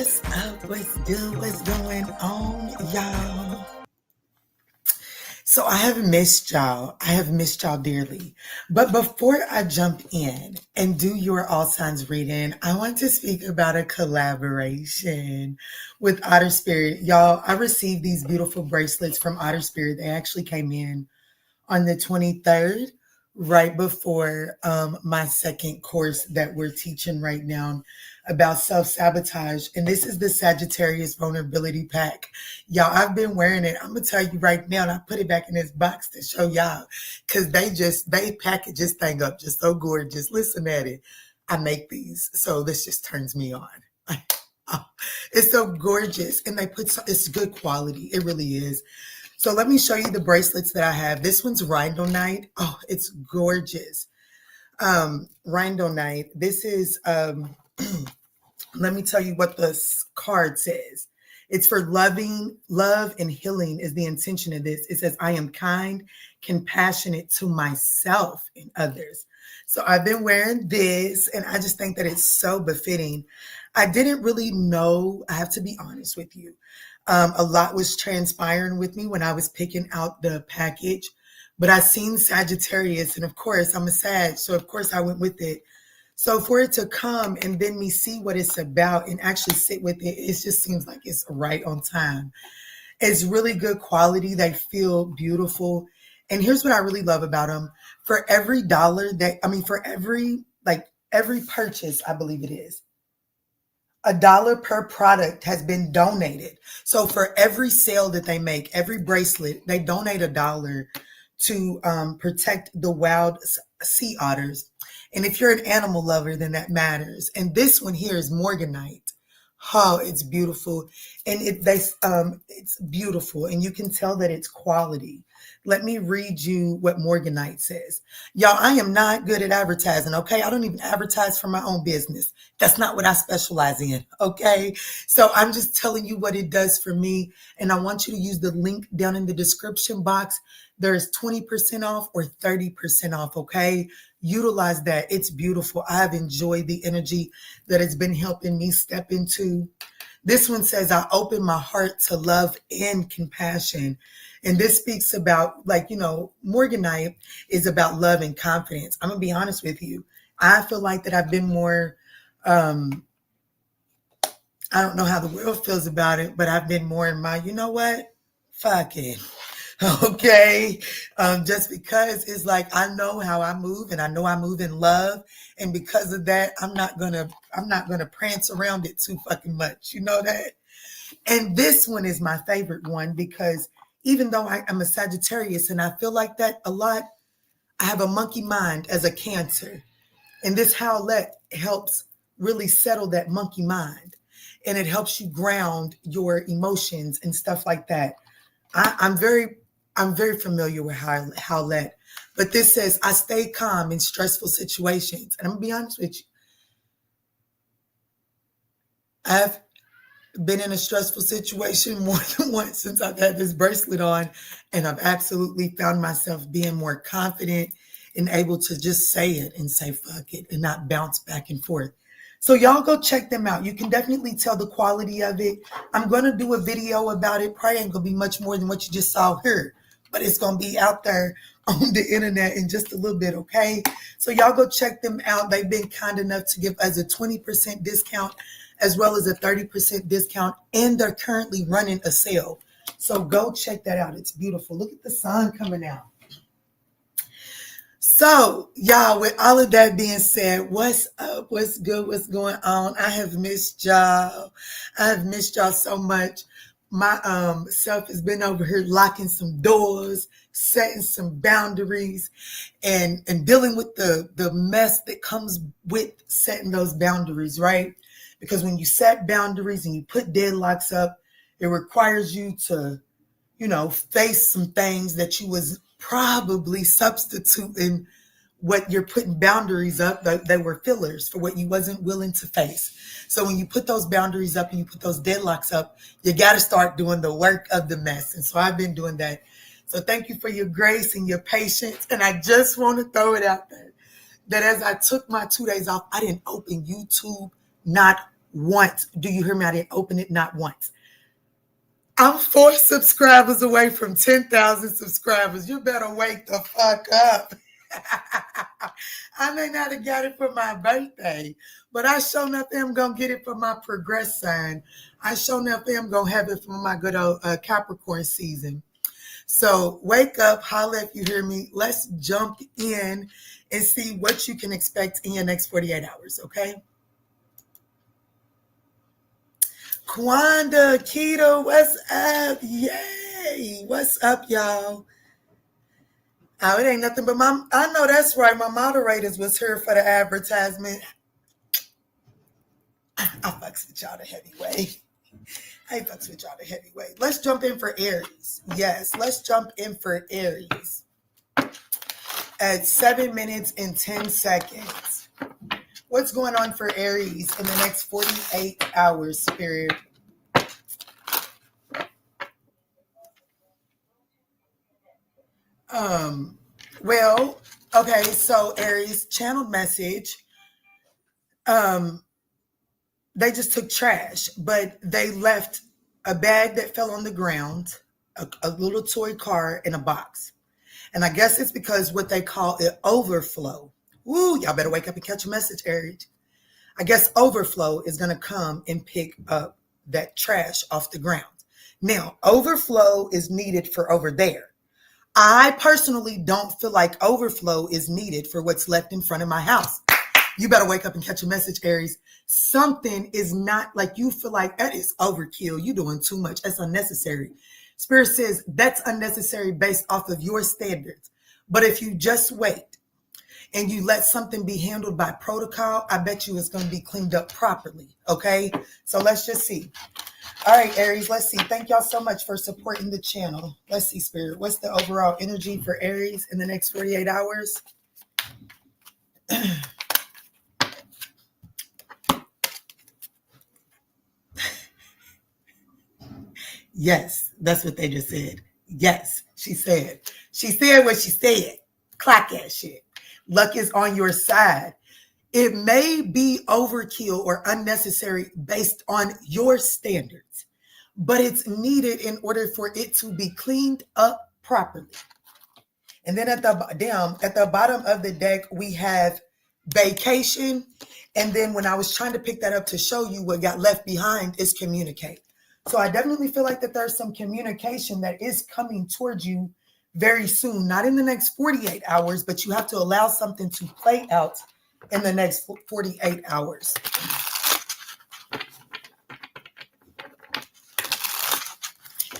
What's up? What's good? What's going on, y'all? So I have missed y'all. I have missed y'all dearly. But before I jump in and do your all signs reading, I want to speak about a collaboration with Otter Spirit. Y'all, I received these beautiful bracelets from Otter Spirit. They actually came in on the 23rd, right before my second course that we're teaching right now about self-sabotage. And this is the Sagittarius Vulnerability Pack. Y'all, I've been wearing it. I'm going to tell you right now, and I put it back in this box to show y'all because they package this thing up just so gorgeous. Listen at it. I make these, so this just turns me on. It's so gorgeous, and it's good quality. It really is. So let me show you the bracelets that I have. This one's Rhindonite. Oh, it's gorgeous. Rhindonite. This is, let me tell you what the card says. It's for love and healing is the intention of this. It says, I am kind, compassionate to myself and others. So I've been wearing this, and I just think that it's so befitting. I didn't really know, I have to be honest with you. A lot was transpiring with me when I was picking out the package, but I seen Sagittarius, and of course I'm a Sag, so of course I went with it. So for it to come and then me see what it's about and actually sit with it, it just seems like it's right on time. It's really good quality. They feel beautiful. And here's what I really love about them. For every for every purchase, I believe it is, $1 per product has been donated. So for every sale that they make, every bracelet, they donate $1 to protect the wild sea otters. And if you're an animal lover, then that matters. And this one here is Morganite. Oh, it's beautiful. And it's beautiful. And you can tell that it's quality. Let me read you what Morganite says. Y'all, I am not good at advertising, okay? I don't even advertise for my own business. That's not what I specialize in, okay? So I'm just telling you what it does for me. And I want you to use the link down in the description box. There's 20% off or 30% off, okay? Utilize that. It's beautiful. I have enjoyed the energy that has been helping me step into. This one says, I open my heart to love and compassion. And this speaks about, Morganite is about love and confidence. I'm going to be honest with you. I feel like that I've been more, I don't know how the world feels about it, but I've been more in my, you know what? Fuck it. Okay. Just because it's like, I know how I move and I know I move in love. And because of that, I'm not going to prance around it too fucking much. You know that? And this one is my favorite one because even though I'm a Sagittarius and I feel like that a lot, I have a monkey mind as a Cancer. And this howlet helps really settle that monkey mind. And it helps you ground your emotions and stuff like that. I'm very familiar with howlet. But this says, I stay calm in stressful situations. And I'm going to be honest with you. I've been in a stressful situation more than once since I've had this bracelet on, and I've absolutely found myself being more confident and able to just say it and say fuck it and not bounce back and forth. So y'all go check them out. You can definitely tell the quality of it. I'm going to do a video about it. Probably ain't going to be much more than what you just saw here, but it's going to be out there on the internet in just a little bit, okay? So y'all go check them out. They've been kind enough to give us a 20% discount as well as a 30% discount, and they're currently running a sale. So go check that out. It's beautiful. Look at the sun coming out. So, y'all, with all of that being said, what's up? What's good? What's going on? I have missed y'all. I have missed y'all so much. My self has been over here locking some doors, setting some boundaries, and dealing with the mess that comes with setting those boundaries, right? Because when you set boundaries and you put deadlocks up, it requires you to, face some things that you was probably substituting what you're putting boundaries up. They were fillers for what you wasn't willing to face. So when you put those boundaries up and you put those deadlocks up, you got to start doing the work of the mess. And so I've been doing that. So thank you for your grace and your patience. And I just want to throw it out there that as I took my 2 days off, I didn't open YouTube not once. Do you hear me? I didn't open it not once. I'm 4 subscribers away from 10,000 subscribers. You better wake the fuck up. I may not have got it for my birthday, but I sure enough am going to get it for my progress sign. I sure enough am going to have it for my good old Capricorn season. So wake up, holla if you hear me. Let's jump in and see what you can expect in your next 48 hours, okay? Kwanda, Keto, what's up? Yay! What's up, y'all? Oh, it ain't nothing but I know that's right. My moderators was here for the advertisement. I fucks with y'all the heavyweight. I fucks with y'all the heavyweight. Let's jump in for Aries. Yes, let's jump in for Aries. At 7 minutes and 10 seconds. What's going on for Aries in the next 48 hours, Spirit? Well, okay, so Aries, channeled message. They just took trash, but they left a bag that fell on the ground, a little toy car in a box. And I guess it's because what they call it overflow. Woo, y'all better wake up and catch a message, Aries. I guess overflow is going to come and pick up that trash off the ground. Now, overflow is needed for over there. I personally don't feel like overflow is needed for what's left in front of my house. You better wake up and catch a message, Aries. Something is not like you feel like that is overkill. You're doing too much. That's unnecessary. Spirit says that's unnecessary based off of your standards. But if you just wait and you let something be handled by protocol, I bet you it's going to be cleaned up properly. Okay? So let's just see. All right, Aries, let's see. Thank y'all so much for supporting the channel. Let's see, Spirit. What's the overall energy for Aries in the next 48 hours? Yes, that's what they just said. Yes, she said. She said what she said. Clock that shit. Luck is on your side. It may be overkill or unnecessary based on your standards, but it's needed in order for it to be cleaned up properly. And then at the bottom of the deck, we have vacation. And then when I was trying to pick that up to show you what got left behind is communicate. So I definitely feel like that there's some communication that is coming towards you very soon, not in the next 48 hours, but you have to allow something to play out in the next 48 hours.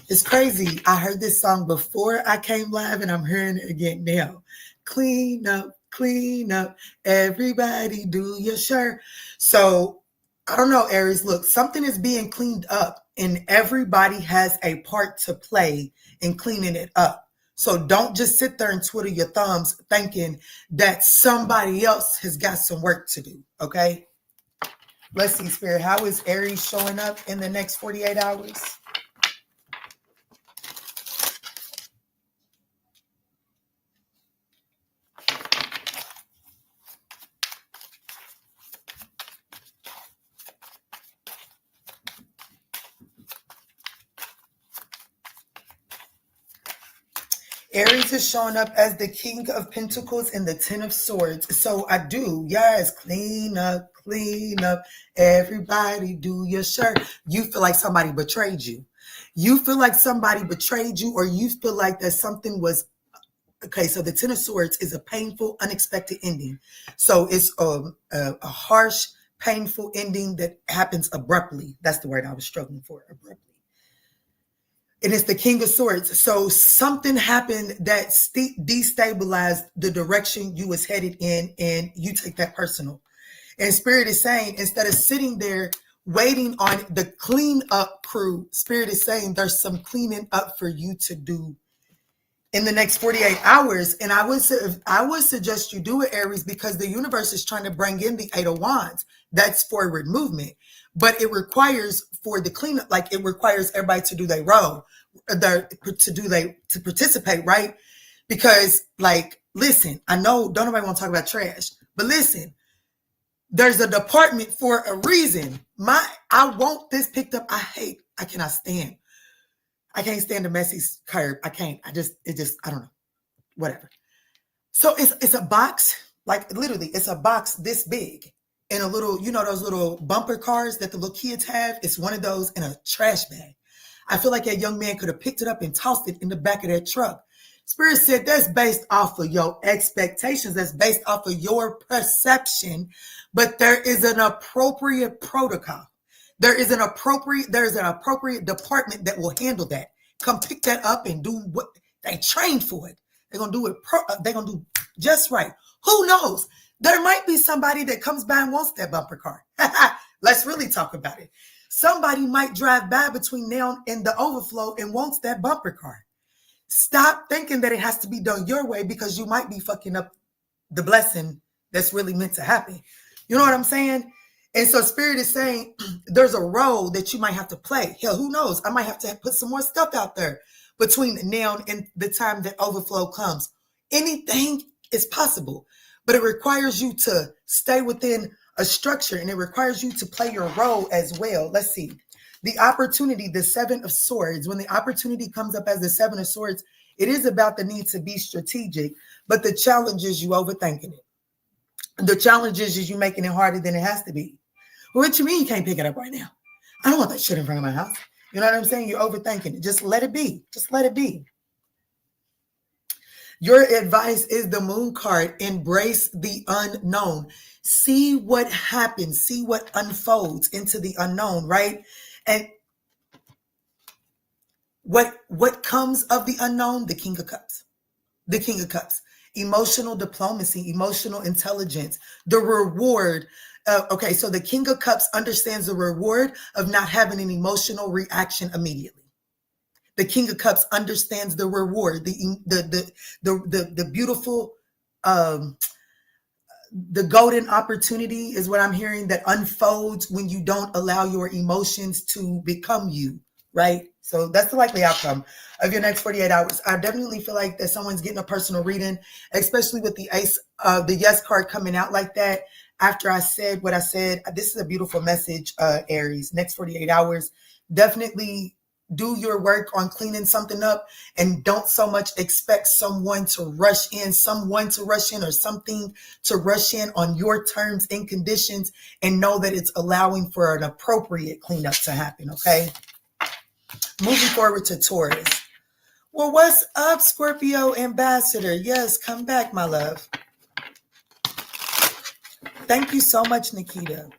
It's crazy. I heard this song before I came live and I'm hearing it again now. Clean up, everybody do your shirt. So I don't know, Aries, look, something is being cleaned up and everybody has a part to play in cleaning it up. So don't just sit there and twiddle your thumbs thinking that somebody else has got some work to do, okay? Let's see, Spirit, how is Aries showing up in the next 48 hours? Aries is showing up as the King of Pentacles and the Ten of Swords. So I do, yes, clean up, everybody do your shirt. You feel like somebody betrayed you. You feel like somebody betrayed you, or you feel like that something was, okay, so the Ten of Swords is a painful, unexpected ending. So it's a harsh, painful ending that happens abruptly. That's the word I was struggling for, abruptly. And it's the King of Swords. So something happened that destabilized the direction you was headed in, and you take that personal. And Spirit is saying, instead of sitting there waiting on the clean up crew, Spirit is saying there's some cleaning up for you to do in the next 48 hours. And I would suggest you do it, Aries, because the universe is trying to bring in the 8 of Wands. That's forward movement. But it requires for the cleanup, like it requires everybody to do their role, to participate, right? Because, like, listen, I know don't nobody want to talk about trash, but listen, There's a department for a reason. I want this picked up. I cannot stand. I can't stand the messy curb. I can't. I don't know. Whatever. So it's a box, like literally, it's a box this big in a little, you know, those little bumper cars that the little kids have. It's one of those in a trash bag. I feel like that young man could have picked it up and tossed it in the back of that truck. Spirit said that's based off of your expectations. That's based off of your perception. But there is an appropriate protocol. There's an appropriate department that will handle that. Come pick that up and do what they trained for it. They're going to do it. They're going to do just right. Who knows? There might be somebody that comes by and wants that bumper car. Let's really talk about it. Somebody might drive by between now and the overflow and wants that bumper car. Stop thinking that it has to be done your way, because you might be fucking up the blessing that's really meant to happen. You know what I'm saying? And so Spirit is saying there's a role that you might have to play. Hell, who knows? I might have to put some more stuff out there between now and the time that overflow comes. Anything is possible, but it requires you to stay within a structure, and it requires you to play your role as well. Let's see. The opportunity, the Seven of Swords, when the opportunity comes up as the Seven of Swords, it is about the need to be strategic, but the challenge is you overthinking it. The challenge is you making it harder than it has to be. Well, what you mean you can't pick it up right now? I don't want that shit in front of my house. You know what I'm saying? You're overthinking it. Just let it be. Just let it be. Your advice is the Moon card. Embrace the unknown. See what happens. See what unfolds into the unknown, right? And what comes of the unknown? The King of Cups. The King of Cups. Emotional diplomacy, emotional intelligence, the reward. Okay, so the King of Cups understands the reward of not having an emotional reaction immediately. The King of Cups understands the reward, the beautiful, the golden opportunity is what I'm hearing that unfolds when you don't allow your emotions to become you, right? So that's the likely outcome of your next 48 hours. I definitely feel like that someone's getting a personal reading, especially with the Ace, the Yes card coming out like that. After I said what I said, this is a beautiful message, Aries. Next 48 hours, definitely do your work on cleaning something up, and don't so much expect someone to rush in or something to rush in on your terms and conditions, and know that it's allowing for an appropriate cleanup to happen, okay? Moving forward to Taurus. Well, what's up, Scorpio ambassador? Yes, come back, my love. Thank you so much, Nikita.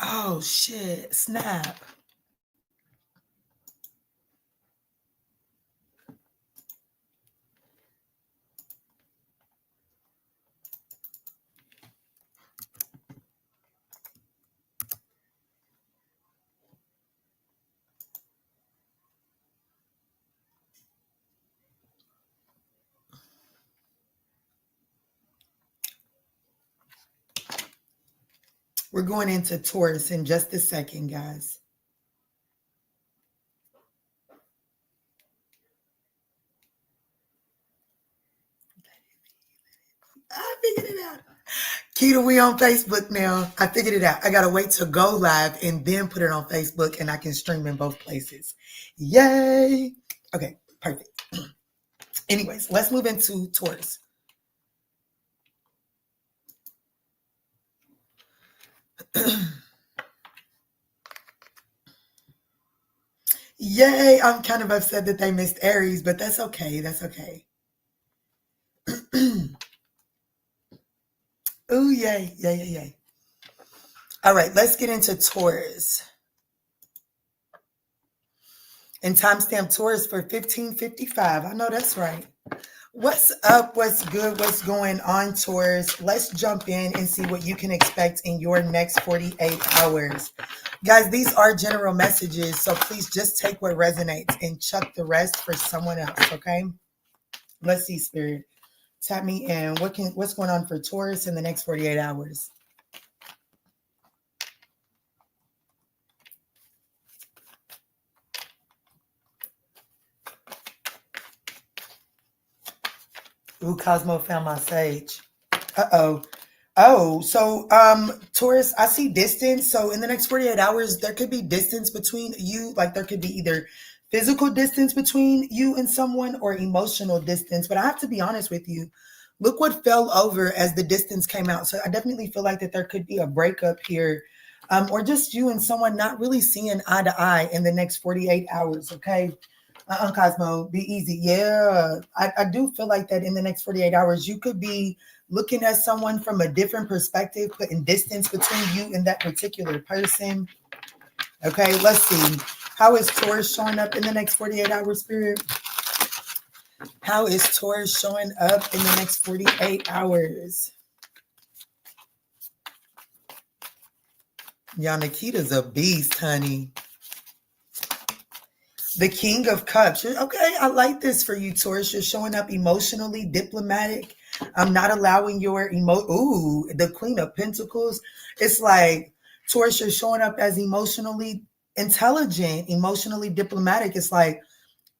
Oh, shit. Snap. We're going into Taurus in just a second, guys. I figured it out. Keita, we on Facebook now. I figured it out. I got to wait to go live and then put it on Facebook, and I can stream in both places. Yay. Okay, perfect. Anyways, let's move into Taurus. Yay, I'm kind of upset that they missed Aries, but that's okay. That's okay. Ooh, yay, yay, yay, yay. All right, let's get into Taurus. And timestamp Taurus for 1555. I know that's right. What's up? What's good? What's going on, Taurus? Let's jump in and see what you can expect in your next 48 hours. Guys, these are general messages, so please just take what resonates and chuck the rest for someone else, okay? Let's see, Spirit. Tap me in. What's going on for Taurus in the next 48 hours? Ooh, Cosmo found my sage. Uh-oh. Oh, so Taurus, I see distance. So in the next 48 hours, there could be distance between you. Like there could be either physical distance between you and someone or emotional distance. But I have to be honest with you. Look what fell over as the distance came out. So I definitely feel like that there could be a breakup here. Or just you and someone not really seeing eye to eye in the next 48 hours. Okay. Cosmo, be easy. Yeah, I do feel like that in the next 48 hours, you could be looking at someone from a different perspective, putting distance between you and that particular person. Okay, let's see. How is Taurus showing up in the next 48 hours, Spirit? How is Taurus showing up in the next 48 hours? Y'all, Nikita's a beast, honey. The King of Cups. Okay, I like this for you, Taurus. You're showing up emotionally diplomatic. I'm not allowing your Ooh, the Queen of Pentacles. It's like, Taurus, you're showing up as emotionally intelligent, emotionally diplomatic. It's like,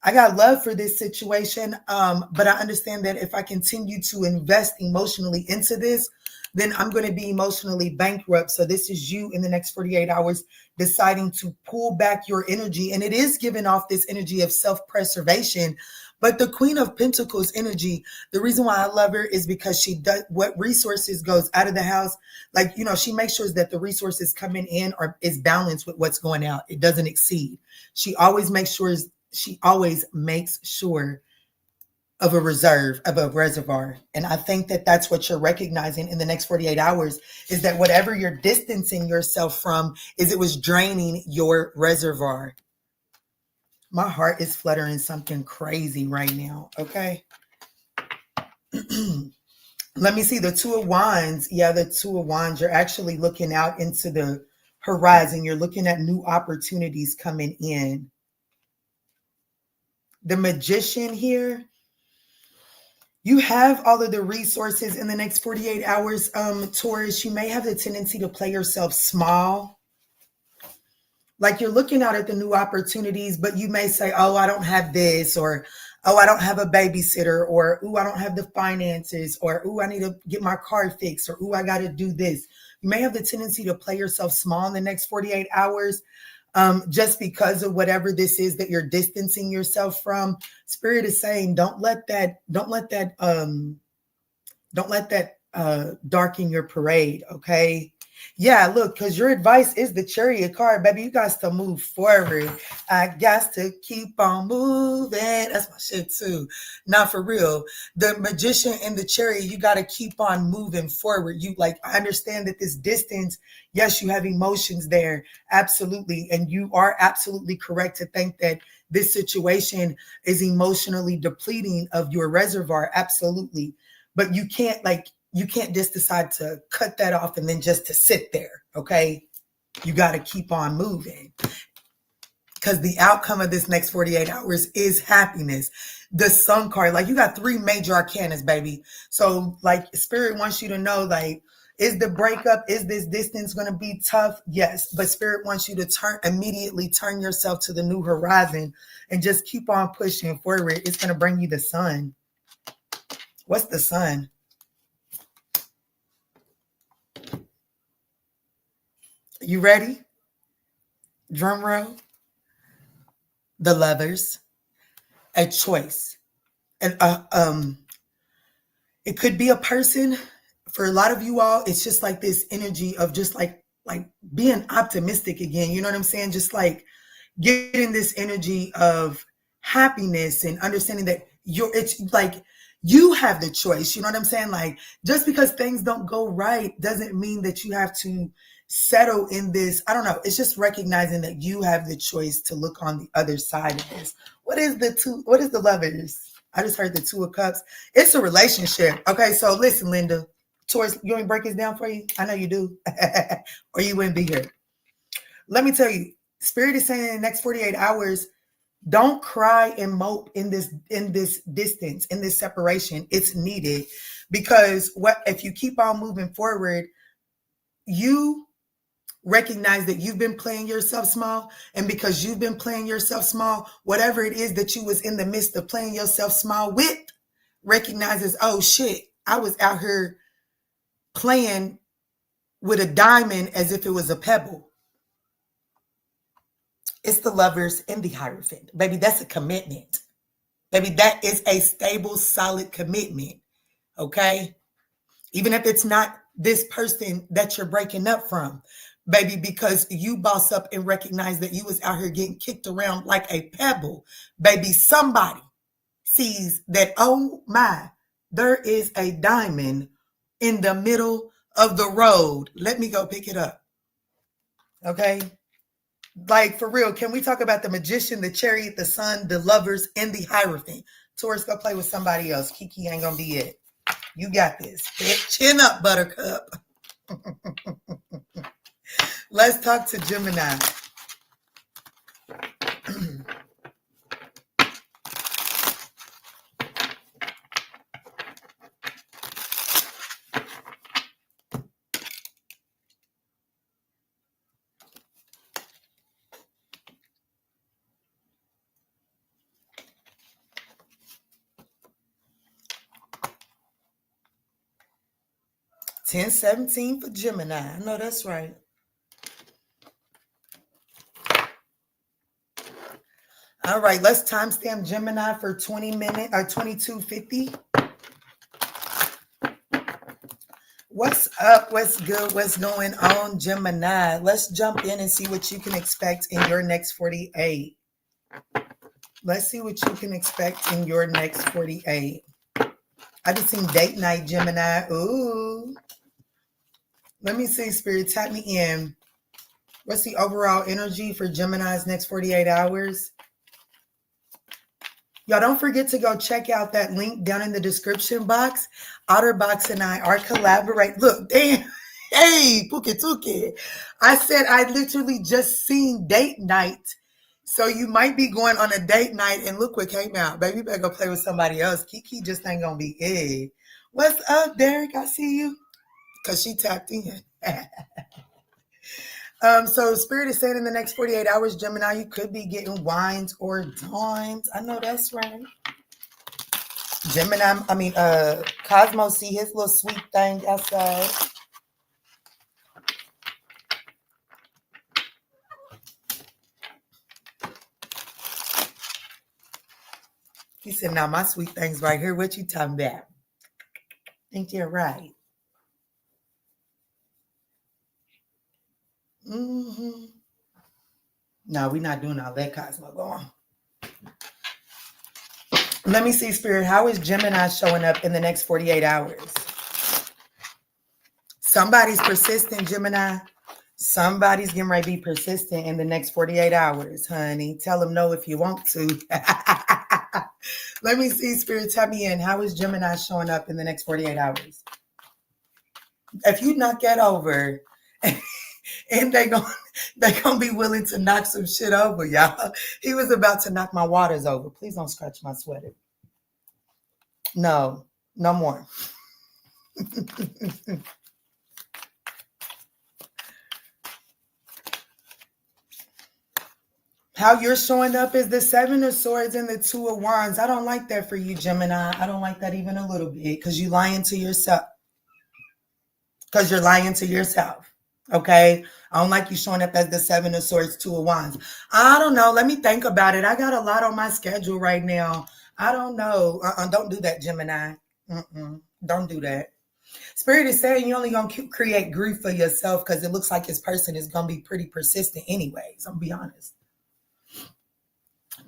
I got love for this situation, but I understand that if I continue to invest emotionally into this, then I'm going to be emotionally bankrupt. So this is you in the next 48 hours deciding to pull back your energy. And it is giving off this energy of self-preservation. But the Queen of Pentacles energy, the reason why I love her is because she does what resources goes out of the house. Like, you know, she makes sure that the resources coming in is balanced with what's going out. It doesn't exceed. She always makes sure of a reserve, of a reservoir. And I think that that's what you're recognizing in the next 48 hours is that whatever you're distancing yourself from it was draining your reservoir. My heart is fluttering something crazy right now. Okay. Let me see the Two of Wands. Yeah, the Two of Wands. You're actually looking out into the horizon. You're looking at new opportunities coming in. The Magician here. You have all of the resources in the next 48 hours, Taurus. You may have the tendency to play yourself small. Like you're looking out at the new opportunities, but you may say, oh, I don't have this, or, oh, I don't have a babysitter, or, oh, I don't have the finances, or, oh, I need to get my car fixed, or, oh, I got to do this. You may have the tendency to play yourself small in the next 48 hours. Just because of whatever this is that you're distancing yourself from. Spirit is saying, don't let that darken your parade. Okay. Yeah, look, because your advice is the Chariot card, baby. You got to move forward. I got to keep on moving. That's my shit too. Not for real. The Magician and the Chariot, you got to keep on moving forward. I understand that this distance, yes, you have emotions there. Absolutely. And you are absolutely correct to think that this situation is emotionally depleting of your reservoir. Absolutely. But you can't just decide to cut that off and then just to sit there, okay? You got to keep on moving because the outcome of this next 48 hours is happiness. The Sun card, you got 3 major arcanas, baby. So, Spirit wants you to know, is the breakup, is this distance going to be tough? Yes, but Spirit wants you to immediately turn yourself to the new horizon and just keep on pushing forward. It's going to bring you the Sun. What's the Sun? You ready? Drum roll. The Lovers. A choice. And it could be a person. For a lot of you all, it's just like this energy of just like being optimistic again. You know what I'm saying? Just getting this energy of happiness and understanding that you have the choice. You know what I'm saying? Just because things don't go right doesn't mean that you have to settle in this. I don't know. It's just recognizing that you have the choice to look on the other side of this. What is the Lovers? I just heard the Two of Cups. It's a relationship. Okay, so listen, Linda. Taurus, you want me to break this down for you? I know you do. Or you wouldn't be here. Let me tell you, Spirit is saying in the next 48 hours, Don't cry and mope in this distance, in this separation. It's needed, because what if you keep on moving forward, you recognize that you've been playing yourself small, and because you've been playing yourself small, whatever it is that you was in the midst of playing yourself small with recognizes, oh shit, I was out here playing with a diamond as if it was a pebble. It's the Lovers and the Hierophant. Baby, that's a commitment. Baby, that is a stable, solid commitment. Okay? Even if it's not this person that you're breaking up from. Baby, because you boss up and recognize that you was out here getting kicked around like a pebble. Baby, somebody sees that, oh my, there is a diamond in the middle of the road. Let me go pick it up. Okay? Like, for real, can we talk about the Magician, the Chariot, the Sun, the Lovers, and the Hierophant? Taurus, go play with somebody else. Kiki ain't gonna be it. You got this. Chin up, Buttercup. Let's talk to Gemini. $10.17 for Gemini. I know that's right. All right, let's timestamp Gemini for 20 minutes or 22:50. What's up? What's good? What's going on, Gemini? Let's jump in and see what you can expect in your next 48. Let's see what you can expect in your next 48. I just seen date night, Gemini. Ooh. Let me see, Spirit, tap me in. What's the overall energy for Gemini's next 48 hours? Y'all don't forget to go check out that link down in the description box. Otterbox and I are collaborate. Look, damn. Hey, Puki Tuki. I said I literally just seen date night. So you might be going on a date night and look what came out. Baby, you better go play with somebody else. Kiki just ain't going to be it. What's up, Derek? I see you. Because she tapped in. So Spirit is saying in the next 48 hours, Gemini, you could be getting wines or dimes. I know that's right. Gemini, Cosmo see his little sweet thing outside. He said, now my sweet thing's right here. What you talking about? Think you're right. Mm-hmm. No, we're not doing all that, Cosmo. Go on. Let me see, Spirit. How is Gemini showing up in the next 48 hours? Somebody's persistent, Gemini. Somebody's getting ready to be persistent in the next 48 hours, honey. Tell them no if you want to. Let me see, Spirit. Tell me in. How is Gemini showing up in the next 48 hours? If you knock that over... And they gonna be willing to knock some shit over, y'all. He was about to knock my waters over. Please don't scratch my sweater. No more. How you're showing up is the 7 of Swords and the 2 of Wands. I don't like that for you, Gemini. I don't like that even a little bit, because you're lying to yourself. Okay? I don't like you showing up as the 7 of Swords, 2 of Wands. I don't know. Let me think about it. I got a lot on my schedule right now. I don't know. Don't do that, Gemini. Don't do that. Spirit is saying you're only going to create grief for yourself, because it looks like this person is going to be pretty persistent anyways. I'm going to be honest.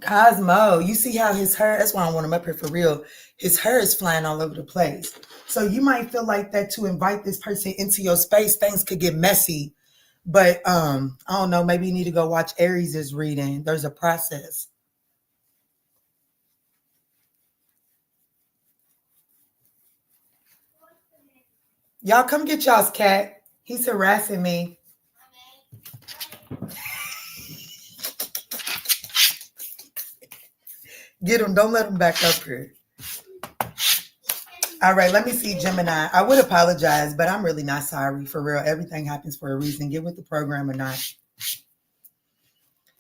Cosmo, you see how his hair, that's why I want him up here for real. His hair is flying all over the place. So you might feel like that to invite this person into your space. Things could get messy. But I don't know, maybe you need to go watch Aries' reading. There's a process. Y'all come get y'all's cat. He's harassing me. Get them. Don't let them back up here. All right, let me see, Gemini. I would apologize, but I'm really not sorry. For real. Everything happens for a reason. Get with the program or not.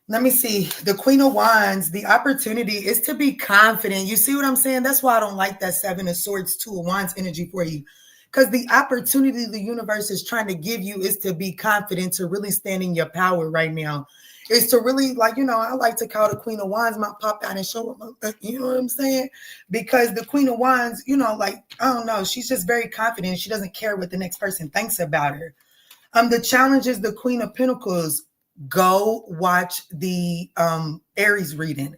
Let me see. The Queen of Wands, the opportunity is to be confident. You see what I'm saying? That's why I don't like that Seven of Swords, Two of Wands energy for you. Because the opportunity the universe is trying to give you is to be confident, to really stand in your power right now. Is to really, like, you know, I like to call the Queen of Wands, might pop out and show them, you know what I'm saying? Because the Queen of Wands, you know, like, I don't know, she's just very confident. She doesn't care what the next person thinks about her. The challenge is the Queen of Pentacles. Go watch the Aries reading.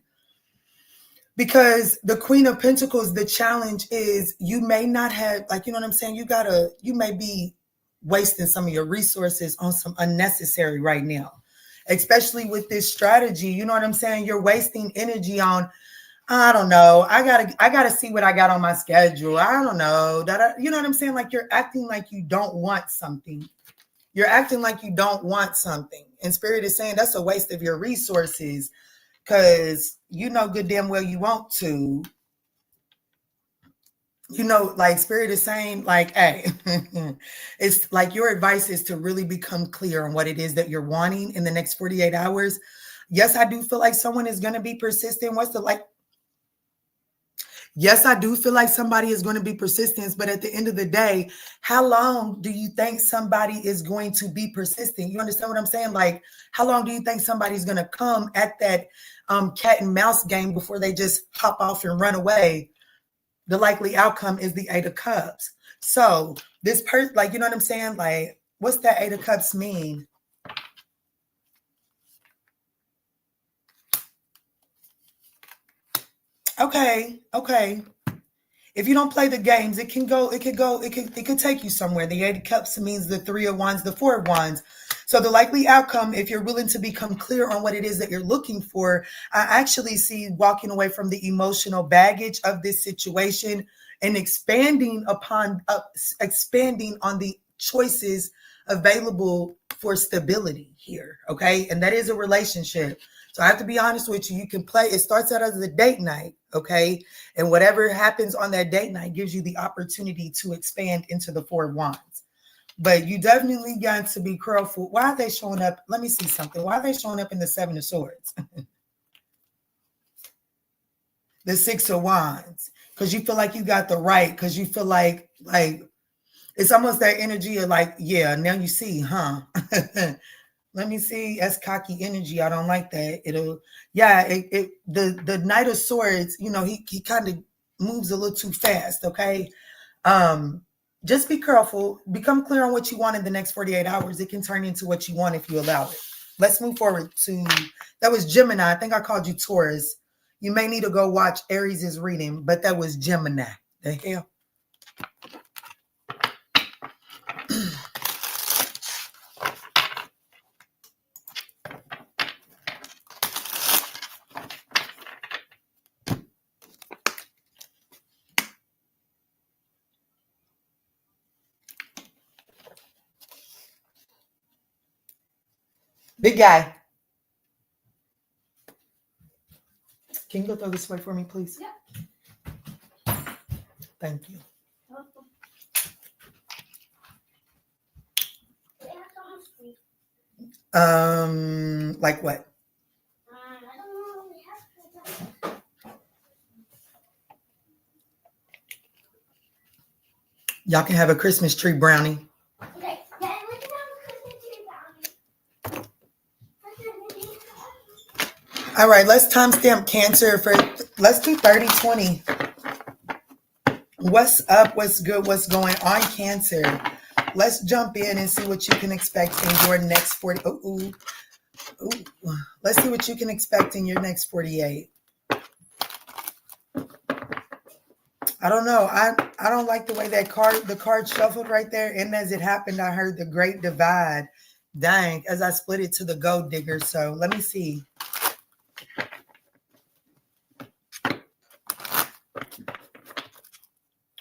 Because the Queen of Pentacles, the challenge is you may not have, like, you know what I'm saying? You may be wasting some of your resources on some unnecessary right now, especially with this strategy. You know what I'm saying? You're wasting energy on, I don't know. I gotta see what I got on my schedule. I don't know. You know what I'm saying? Like, you're acting like you don't want something. You're acting like you don't want something. And Spirit is saying that's a waste of your resources. Because you know good damn well you want to. You know, like Spirit is saying, like, hey, it's like your advice is to really become clear on what it is that you're wanting in the next 48 hours. Yes, I do feel like someone is going to be persistent. Yes, I do feel like somebody is going to be persistent, but at the end of the day, how long do you think somebody is going to be persistent? You understand what I'm saying? Like, how long do you think somebody's going to come at that cat and mouse game before they just hop off and run away? The likely outcome is the Eight of Cups. So this person, like, you know what I'm saying? Like, what's that Eight of Cups mean? Okay. If you don't play the games, it could take you somewhere. The Eight of Cups means the Three of Wands, the Four of Wands. So the likely outcome, if you're willing to become clear on what it is that you're looking for, I actually see walking away from the emotional baggage of this situation and expanding on the choices available for stability here. Okay. And that is a relationship. So I have to be honest with you. You can play. It starts out as a date night. Okay. And whatever happens on that date night gives you the opportunity to expand into the Four of Wands. But you definitely got to be careful. Why are they showing up? Let me see something. Why are they showing up in the Seven of Swords? The Six of Wands. Because you feel like you got the right. Because you feel like it's almost that energy of like, yeah, now you see, huh? Let me see. That's cocky energy. I don't like that. The Knight of Swords, you know, he kind of moves a little too fast. Okay. Just be careful. Become clear on what you want in the next 48 hours. It can turn into what you want if you allow it. Let's move forward to, that was Gemini. I think I called you Taurus. You may need to go watch Aries' reading, but that was Gemini. The hell? Big guy. Can you go throw this way for me, please? Yeah. Thank you. Like what? I don't know. Y'all can have a Christmas tree brownie. Okay. Yeah, we can have a Christmas tree brownie. All right, let's timestamp Cancer for, let's do 30/20. What's up? What's good? What's going on, Cancer? Let's jump in and see what you can expect in your next 40. Let's see what you can expect in your next 48. I don't know. I don't like the way the card shuffled right there. And as it happened, I heard the Great Divide. Dang, as I split it to the Gold Digger. So let me see.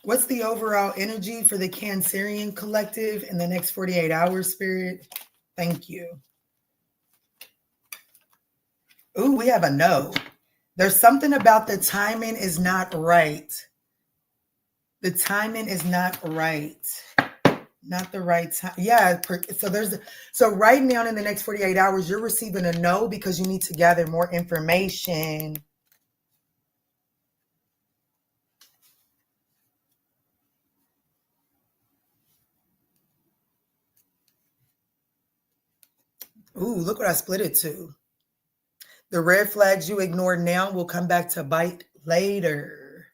What's the overall energy for the Cancerian collective in the next 48 hours, Spirit? Thank you. Ooh, we have a no. There's something about the timing is not right. The timing is not right. Not the right time. Yeah. So right now in the next 48 hours, you're receiving a no because you need to gather more information. Ooh, look what I split it to. The red flags you ignore now will come back to bite later.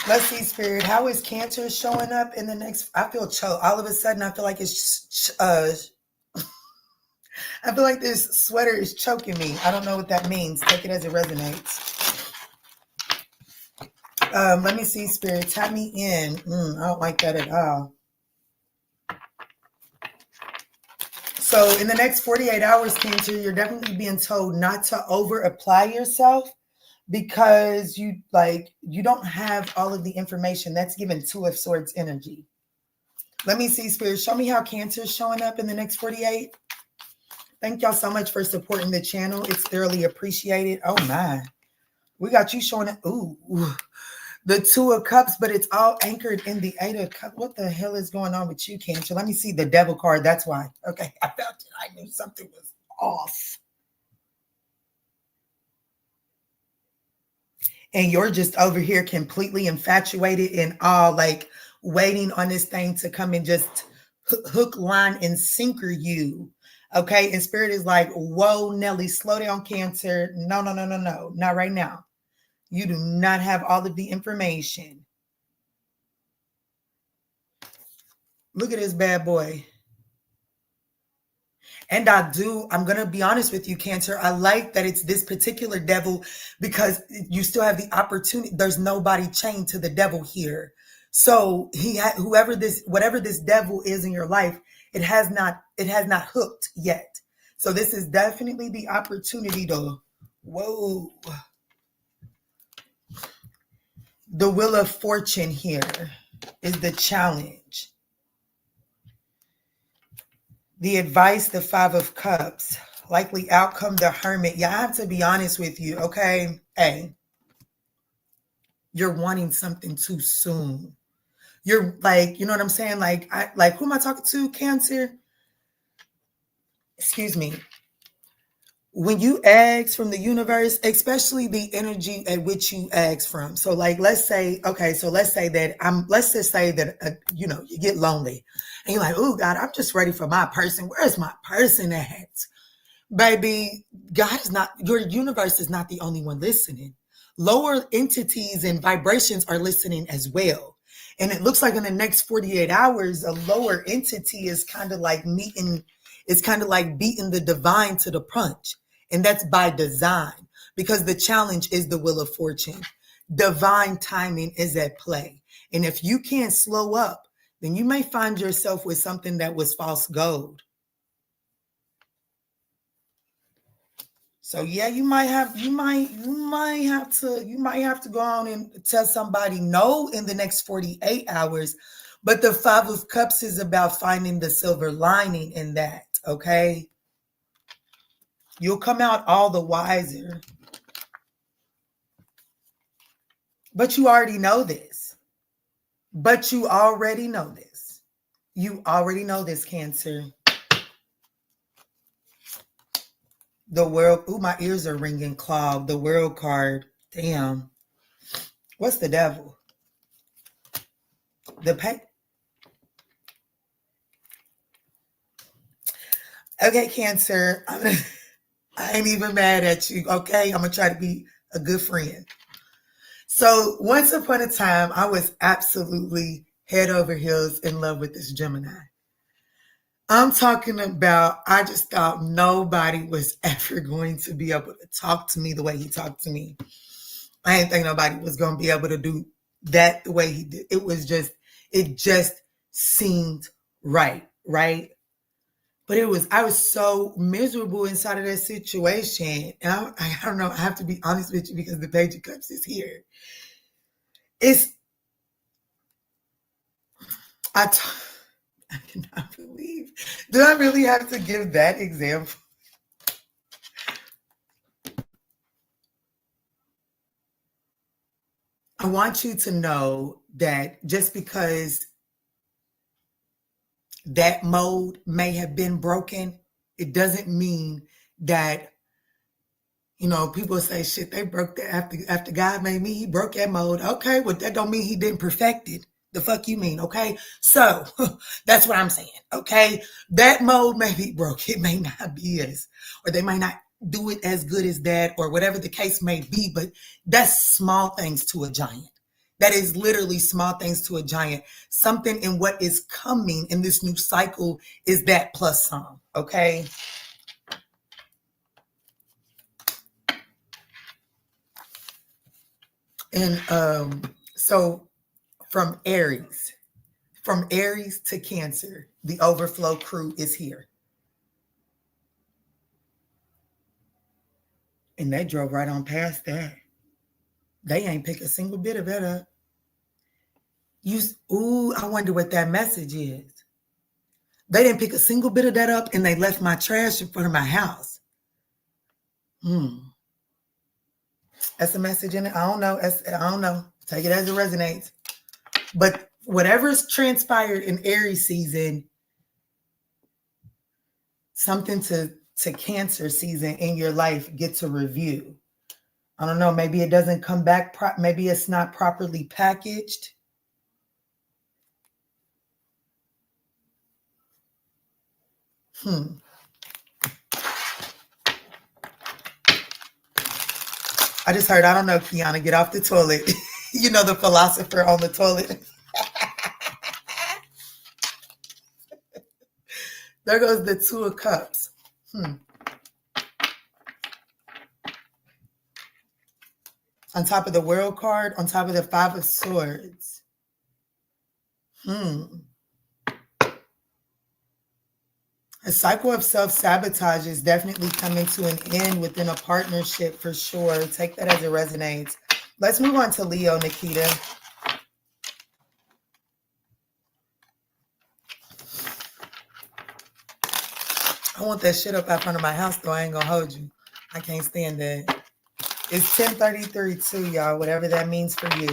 Let's see, Spirit. How is Cancer showing up in the next? I feel choked. All of a sudden, I feel like it's. I feel like this sweater is choking me. I don't know what that means. Take it as it resonates. Let me see, Spirit. Tap me in. I don't like that at all. So in the next 48 hours, Cancer, you're definitely being told not to over apply yourself because you don't have all of the information. That's given Two of Swords energy. Let me see, Spirit. Show me how Cancer is showing up in the next 48. Thank y'all so much for supporting the channel. It's thoroughly appreciated. Oh my. We got you showing up. Ooh. The Two of Cups, but it's all anchored in the Eight of Cups. What the hell is going on with you, Cancer? Let me see the Devil card. That's why. Okay. I felt it. I knew something was off. And you're just over here completely infatuated and all like waiting on this thing to come and just hook, line, and sinker you. Okay. And Spirit is like, whoa, Nelly, slow down, Cancer. No. Not right now. You do not have all of the information. Look at this bad boy. And I'm going to be honest with you, Cancer. I like that it's this particular devil because you still have the opportunity. There's nobody chained to the devil here. So whatever this devil is in your life, it has not hooked yet. So this is definitely the opportunity to, whoa. The Wheel of Fortune here is the challenge. The advice, the Five of Cups. Likely outcome, the Hermit. Yeah, I have to be honest with you, okay? Hey, you're wanting something too soon. You're like, you know what I'm saying? Like who am I talking to, Cancer? Excuse me. When you ask from the universe, especially the energy at which you ask from. So like, let's say that let's just say that, you get lonely and you're like, oh God, I'm just ready for my person. Where's my person at? Baby, your universe is not the only one listening. Lower entities and vibrations are listening as well. And it looks like in the next 48 hours, a lower entity is kind of like beating the divine to the punch. And that's by design because the challenge is the Wheel of Fortune. Divine timing is at play. And if you can't slow up, then you may find yourself with something that was false gold. So yeah, you might have to go on and tell somebody no in the next 48 hours. But the Five of Cups is about finding the silver lining in that, okay? You'll come out all the wiser. But you already know this. You already know this, Cancer. The World. Ooh, my ears are ringing clogged. The World card. Damn. What's the Devil? The pay. Okay, Cancer. I ain't even mad at you, okay? I'm going to try to be a good friend. So once upon a time, I was absolutely head over heels in love with this Gemini. I'm talking about, I just thought nobody was ever going to be able to talk to me the way he talked to me. I didn't think nobody was going to be able to do that the way he did. It just seemed right? But I was so miserable inside of that situation. And I don't know, I have to be honest with you because the Page of Cups is here. I cannot believe. Do I really have to give that example? I want you to know that just because that mode may have been broken, it doesn't mean that, you know, people say, shit, they broke that after God made me, he broke that mode. Okay, well, that don't mean he didn't perfect it. The fuck you mean, okay? So that's what I'm saying, okay? That mode may be broke. It may not be as, or they might not do it as good as that, or whatever the case may be, but that's small things to a giant. That is literally small things to a giant. Something in what is coming in this new cycle is that plus some, okay? And so from Aries to Cancer, the overflow crew is here. And they drove right on past that. They ain't pick a single bit of that up. I wonder what that message is. They didn't pick a single bit of that up, and they left my trash in front of my house. That's a message in it. I don't know. Take it as it resonates. But whatever's transpired in Aries season, something to Cancer season in your life gets a review. I don't know. Maybe it doesn't come back. Maybe it's not properly packaged. I just heard, I don't know, Kiana, get off the toilet. You know, the philosopher on the toilet. There goes the Two of Cups. On top of the World card, on top of the Five of Swords. A cycle of self-sabotage is definitely coming to an end within a partnership for sure. Take that as it resonates. Let's move on to Leo, Nikita. I want that shit up out front of my house, though. I ain't gonna hold you. I can't stand that. It's 10:33 too, y'all, whatever that means for you.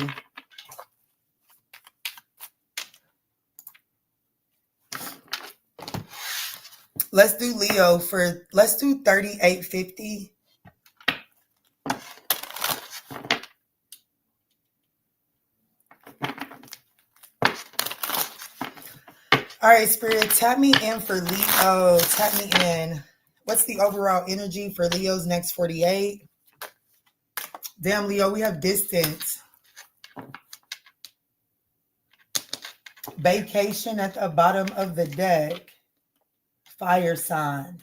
Let's do Leo let's do 3850. All right, Spirit, tap me in for Leo. Tap me in. What's the overall energy for Leo's next 48? Damn, Leo, we have distance. Vacation at the bottom of the deck. Fire sign.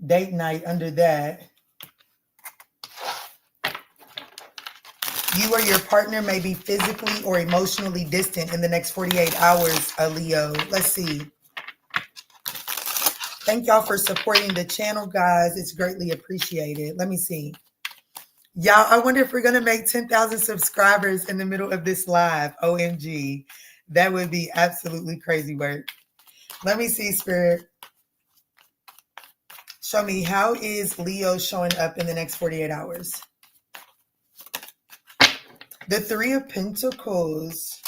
Date night under that. You or your partner may be physically or emotionally distant in the next 48 hours, Leo. Let's see. Thank y'all for supporting the channel, guys. It's greatly appreciated. Let me see. Y'all, I wonder if we're going to make 10,000 subscribers in the middle of this live. OMG. That would be absolutely crazy work. Let me see, Spirit. Show me, how is Leo showing up in the next 48 hours? The Three of Pentacles,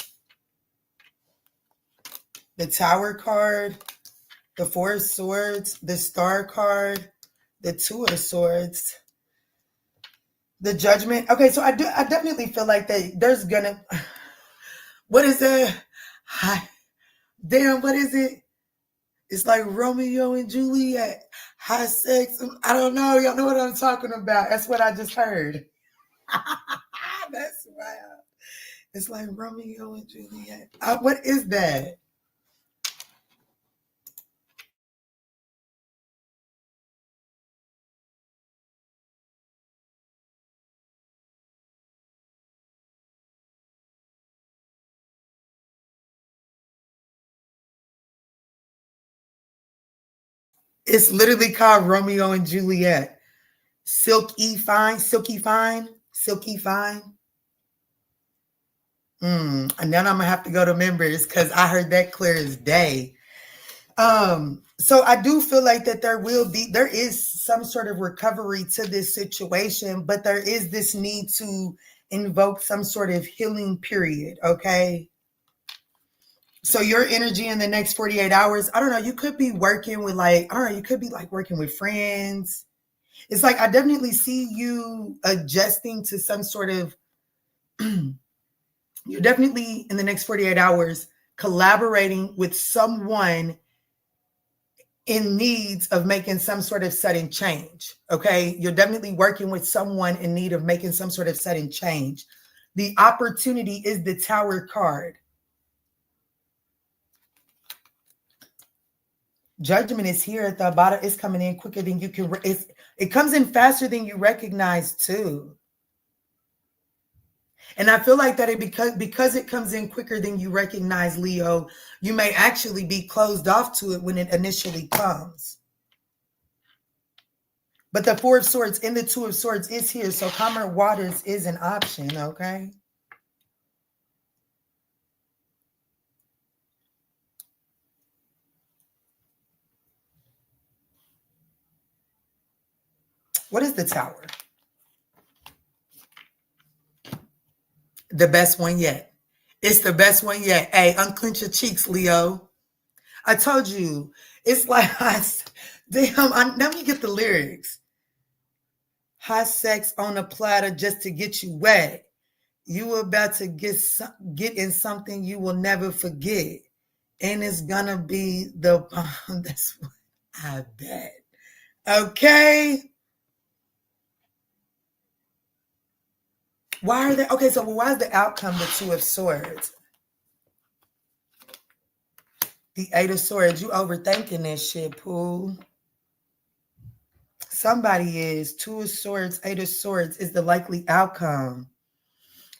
the Tower card, the Four of Swords, the Star card, the Two of Swords, the Judgment. Okay, so I definitely feel like that there's gonna, what is that? Damn, what is it? It's like Romeo and Juliet, high sex. I don't know. Y'all know what I'm talking about. That's what I just heard. That's wild. It's like Romeo and Juliet. What is that? It's literally called Romeo and Juliet. Silky fine, silky fine, silky fine. And then I'm gonna have to go to members because I heard that clear as day. So I do feel like that there is some sort of recovery to this situation, but there is this need to invoke some sort of healing period, okay? So your energy in the next 48 hours, I don't know, you could be working with like, I don't know, you could be like working with friends. It's like, I definitely see you adjusting to some sort of, you're definitely in the next 48 hours collaborating with someone in needs of making some sort of sudden change, okay? You're definitely working with someone in need of making some sort of sudden change. The opportunity is the Tower card. Judgment is here at the bottom. It's coming in quicker than you can. It comes in faster than you recognize too. And I feel like that because it comes in quicker than you recognize, Leo, you may actually be closed off to it when it initially comes. But the Four of Swords and the Two of Swords is here. So calmer waters is an option, okay? What is the Tower? The best one yet. It's the best one yet. Hey, unclench your cheeks, Leo. I told you. It's like, damn, let me get the lyrics. Hot sex on a platter just to get you wet. You about to get in something you will never forget. And it's gonna be the bomb. That's what I bet. Okay. Why are they okay? So why is the outcome the Two of Swords? The Eight of Swords. You overthinking this shit, Pooh. Somebody is. Two of Swords, Eight of Swords is the likely outcome.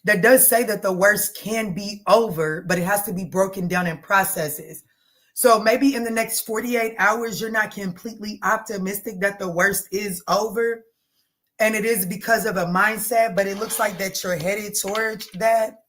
That does say that the worst can be over, but it has to be broken down in processes. So maybe in the next 48 hours, you're not completely optimistic that the worst is over. And it is because of a mindset, but it looks like that you're headed towards that.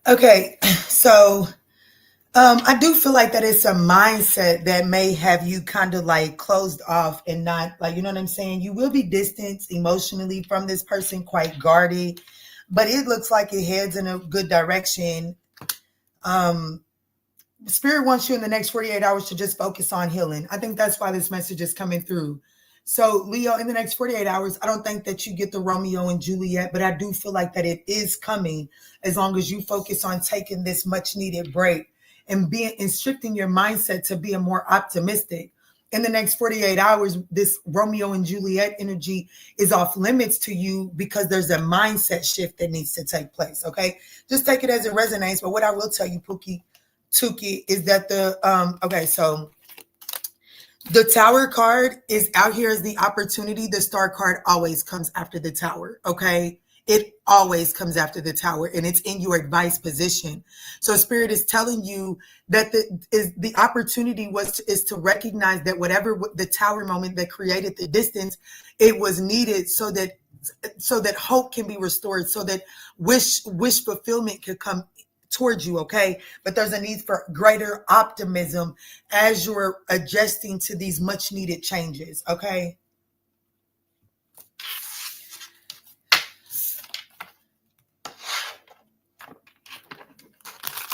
Okay, so I do feel like that it's a mindset that may have you kind of like closed off and not like, you know what I'm saying? You will be distanced emotionally from this person, quite guarded, but it looks like it heads in a good direction. Spirit wants you in the next 48 hours to just focus on healing. I think that's why this message is coming through. So Leo, in the next 48 hours, I don't think that you get the Romeo and Juliet, but I do feel like that it is coming as long as you focus on taking this much needed break and shifting your mindset to being more optimistic. In the next 48 hours, this Romeo and Juliet energy is off limits to you because there's a mindset shift that needs to take place. Okay. Just take it as it resonates. But what I will tell you, Tuki, is that so the Tower card is out here as the opportunity. The Star card always comes after the Tower, okay? It always comes after the Tower, and it's in your advice position. So Spirit is telling you that the opportunity is to recognize that whatever the Tower moment that created the distance, it was needed so that hope can be restored, so that wish fulfillment could come towards you, okay? But there's a need for greater optimism as you're adjusting to these much needed changes, okay?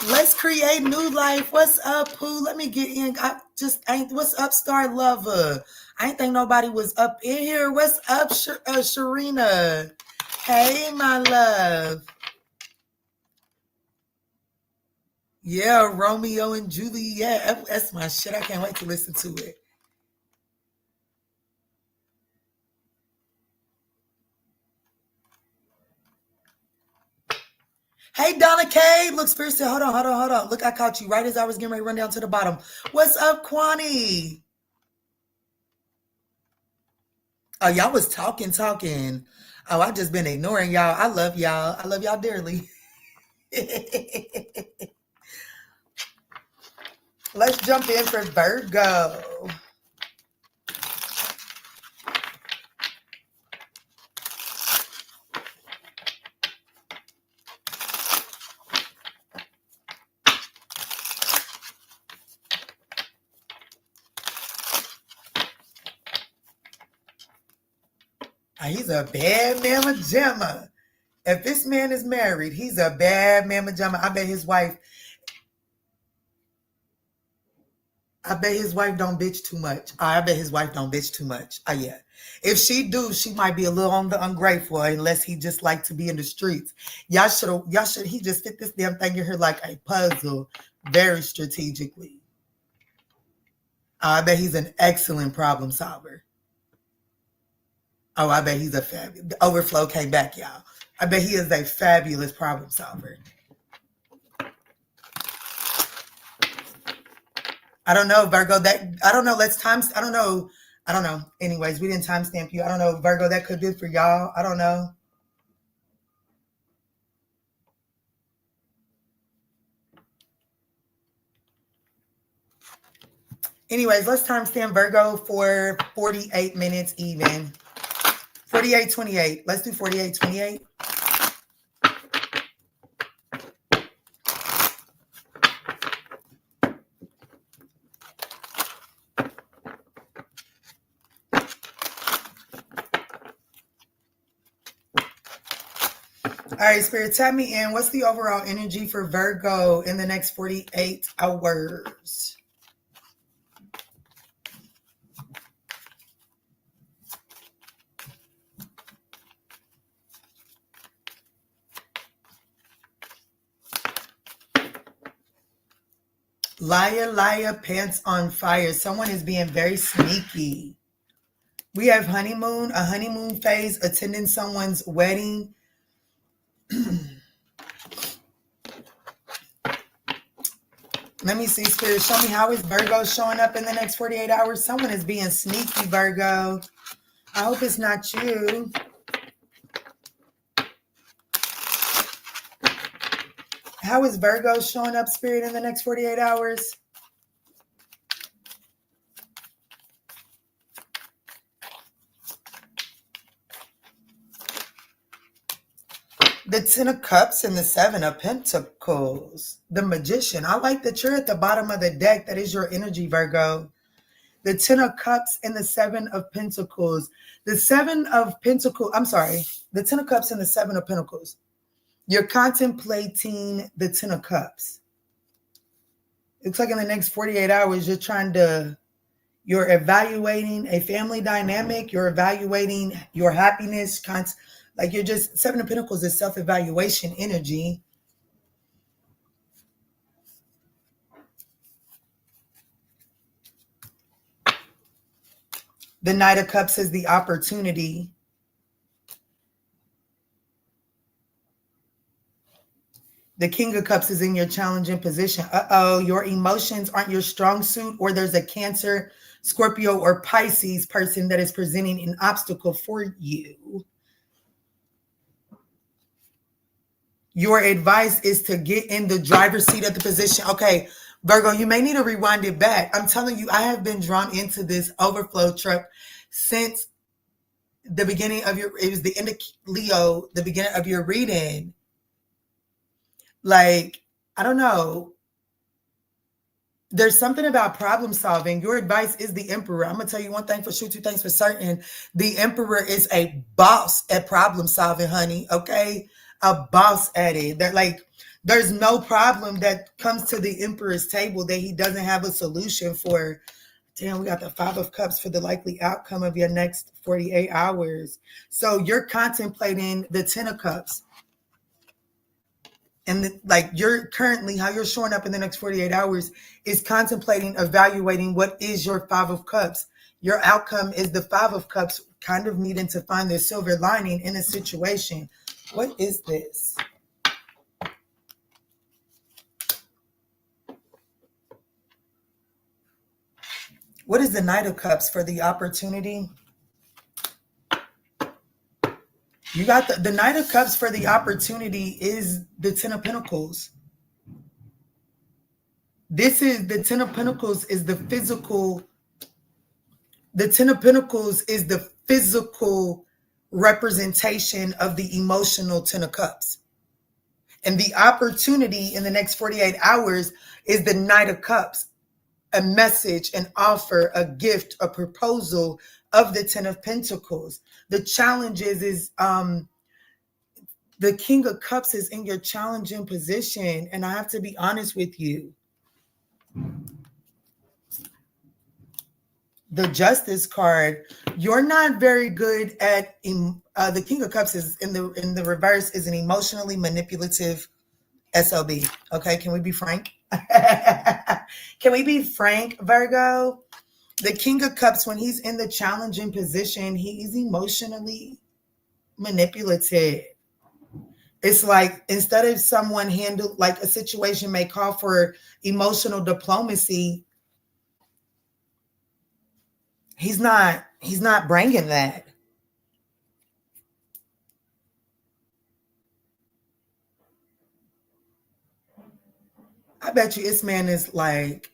Let's create new life. What's up, Pooh? Let me get in. I just ain't. What's up, Star Lover? I ain't think nobody was up in here. What's up, Sharina? Hey, my love. Yeah, Romeo and Juliet. That's my shit. I can't wait to listen to it. Hey, Donna K. Look, Spirit said, hold on. Look, I caught you right as I was getting ready to run down to the bottom. What's up, Kwani? Oh, y'all was talking. Oh, I just been ignoring y'all. I love y'all. I love y'all dearly. Let's jump in for Virgo. He's a bad mamma jamma. If this man is married, he's a bad mamma jamma. I bet his wife don't bitch too much. I bet his wife don't bitch too much. Oh, yeah. If she do, she might be a little on the ungrateful unless he just like to be in the streets. He just fit this damn thing in here like a puzzle very strategically. I bet he's an excellent problem solver. Oh, I bet he's a fabulous. The overflow came back, y'all. I bet he is a fabulous problem solver. I don't know, Virgo. I don't know. I don't know. Anyways, we didn't timestamp you. I don't know, Virgo. That could be for y'all. I don't know. Anyways, let's timestamp Virgo for 48 minutes even. 48:28. Let's do 48:28. All right, Spirit, tap me in. What's the overall energy for Virgo in the next 48 hours? Liar, pants on fire. Someone is being very sneaky. We have a honeymoon phase, attending someone's wedding. Let me see, Spirit. Show me how is Virgo showing up in the next 48 hours. Someone is being sneaky, Virgo. I hope it's not you. How is Virgo showing up, Spirit, in the next 48 hours? The 10 of Cups and the 7 of Pentacles. The Magician. I like that you're at the bottom of the deck. That is your energy, Virgo. The 10 of Cups and the 7 of Pentacles. The 7 of Pentacles. I'm sorry. The 10 of Cups and the 7 of Pentacles. You're contemplating the 10 of Cups. Looks like in the next 48 hours, you're evaluating a family dynamic. You're evaluating your happiness. Like you're just, 7 of Pentacles is self-evaluation energy. The Knight of Cups is the opportunity. The King of Cups is in your challenging position. Your emotions aren't your strong suit, or there's a Cancer, Scorpio, or Pisces person that is presenting an obstacle for you. Your advice is to get in the driver's seat of the position. Okay, Virgo, you may need to rewind it back. I'm telling you, I have been drawn into this overflow truck since the beginning of it was the end of Leo, the beginning of your reading. Like, I don't know. There's something about problem solving. Your advice is the Emperor. I'm going to tell you one thing for sure, two things for certain. The Emperor is a boss at problem solving, honey. Okay? A boss at it. That, like, there's no problem that comes to the Emperor's table that he doesn't have a solution for. Damn, we got the 5 of Cups for the likely outcome of your next 48 hours. So you're contemplating the 10 of Cups. And like you're currently, how you're showing up in the next 48 hours is contemplating, evaluating what is your 5 of Cups. Your outcome is the 5 of Cups, kind of needing to find the silver lining in a situation. What is this? What is the Knight of Cups for the opportunity? You got the Knight of Cups for the opportunity is the 10 of Pentacles. This is the 10 of Pentacles is the physical. The 10 of Pentacles is the physical representation of the emotional 10 of Cups. And the opportunity in the next 48 hours is the Knight of Cups. A message, an offer, a gift, a proposal of the 10 of Pentacles. The challenge is the King of Cups is in your challenging position. And I have to be honest with you. The Justice card, you're not very good at the King of Cups is in the reverse is an emotionally manipulative SOB. Okay, can we be frank? Can we be frank, Virgo? The King of Cups, when he's in the challenging position, he's emotionally manipulative. It's like instead of someone handled like a situation may call for emotional diplomacy, he's not bringing that. I bet you this man is like,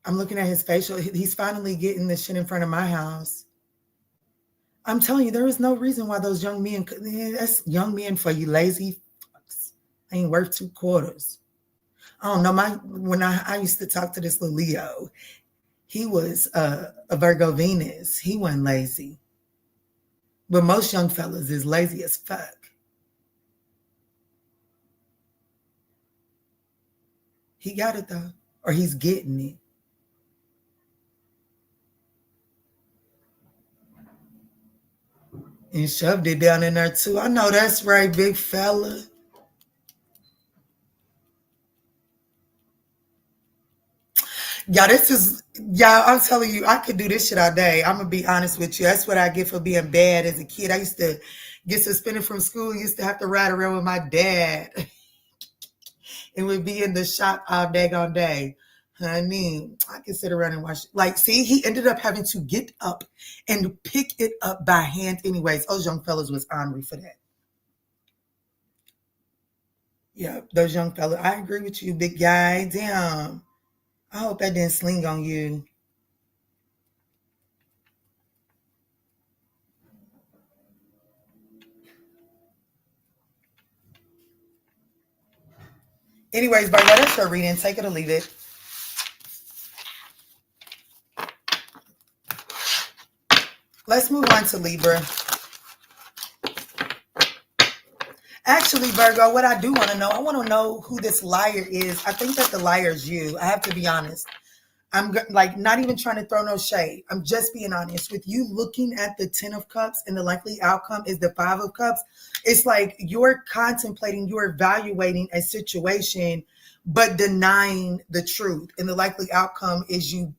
I'm looking at his facial. He's finally getting this shit in front of my house. I'm telling you, there is no reason why those young men, that's young men for you lazy fucks. Ain't worth 2 quarters. I don't know. When I used to talk to this little Leo, he was a Virgo Venus. He wasn't lazy. But most young fellas is lazy as fuck. He got it though, or he's getting it. And shoved it down in there too. I know that's right, big fella. I'm telling you, I could do this shit all day. I'm going to be honest with you. That's what I get for being bad as a kid. I used to get suspended from school. Used to have to ride around with my dad. And would be in the shop all daggone day. Honey, I can sit around and watch. Like, see, he ended up having to get up and pick it up by hand anyways. Those young fellas was ornery for that. Yeah, those young fellas. I agree with you, big guy. Damn. I hope that didn't sling on you. Anyways, Virgo, that's your reading. Take it or leave it. Let's move on to Libra. Actually, Virgo, what I do want to know, I want to know who this liar is. I think that the liar is you. I have to be honest. I'm like not even trying to throw no shade. I'm just being honest with you. Looking at the 10 of Cups and the likely outcome is the 5 of Cups. It's like you're contemplating, you're evaluating a situation, but denying the truth. And the likely outcome is you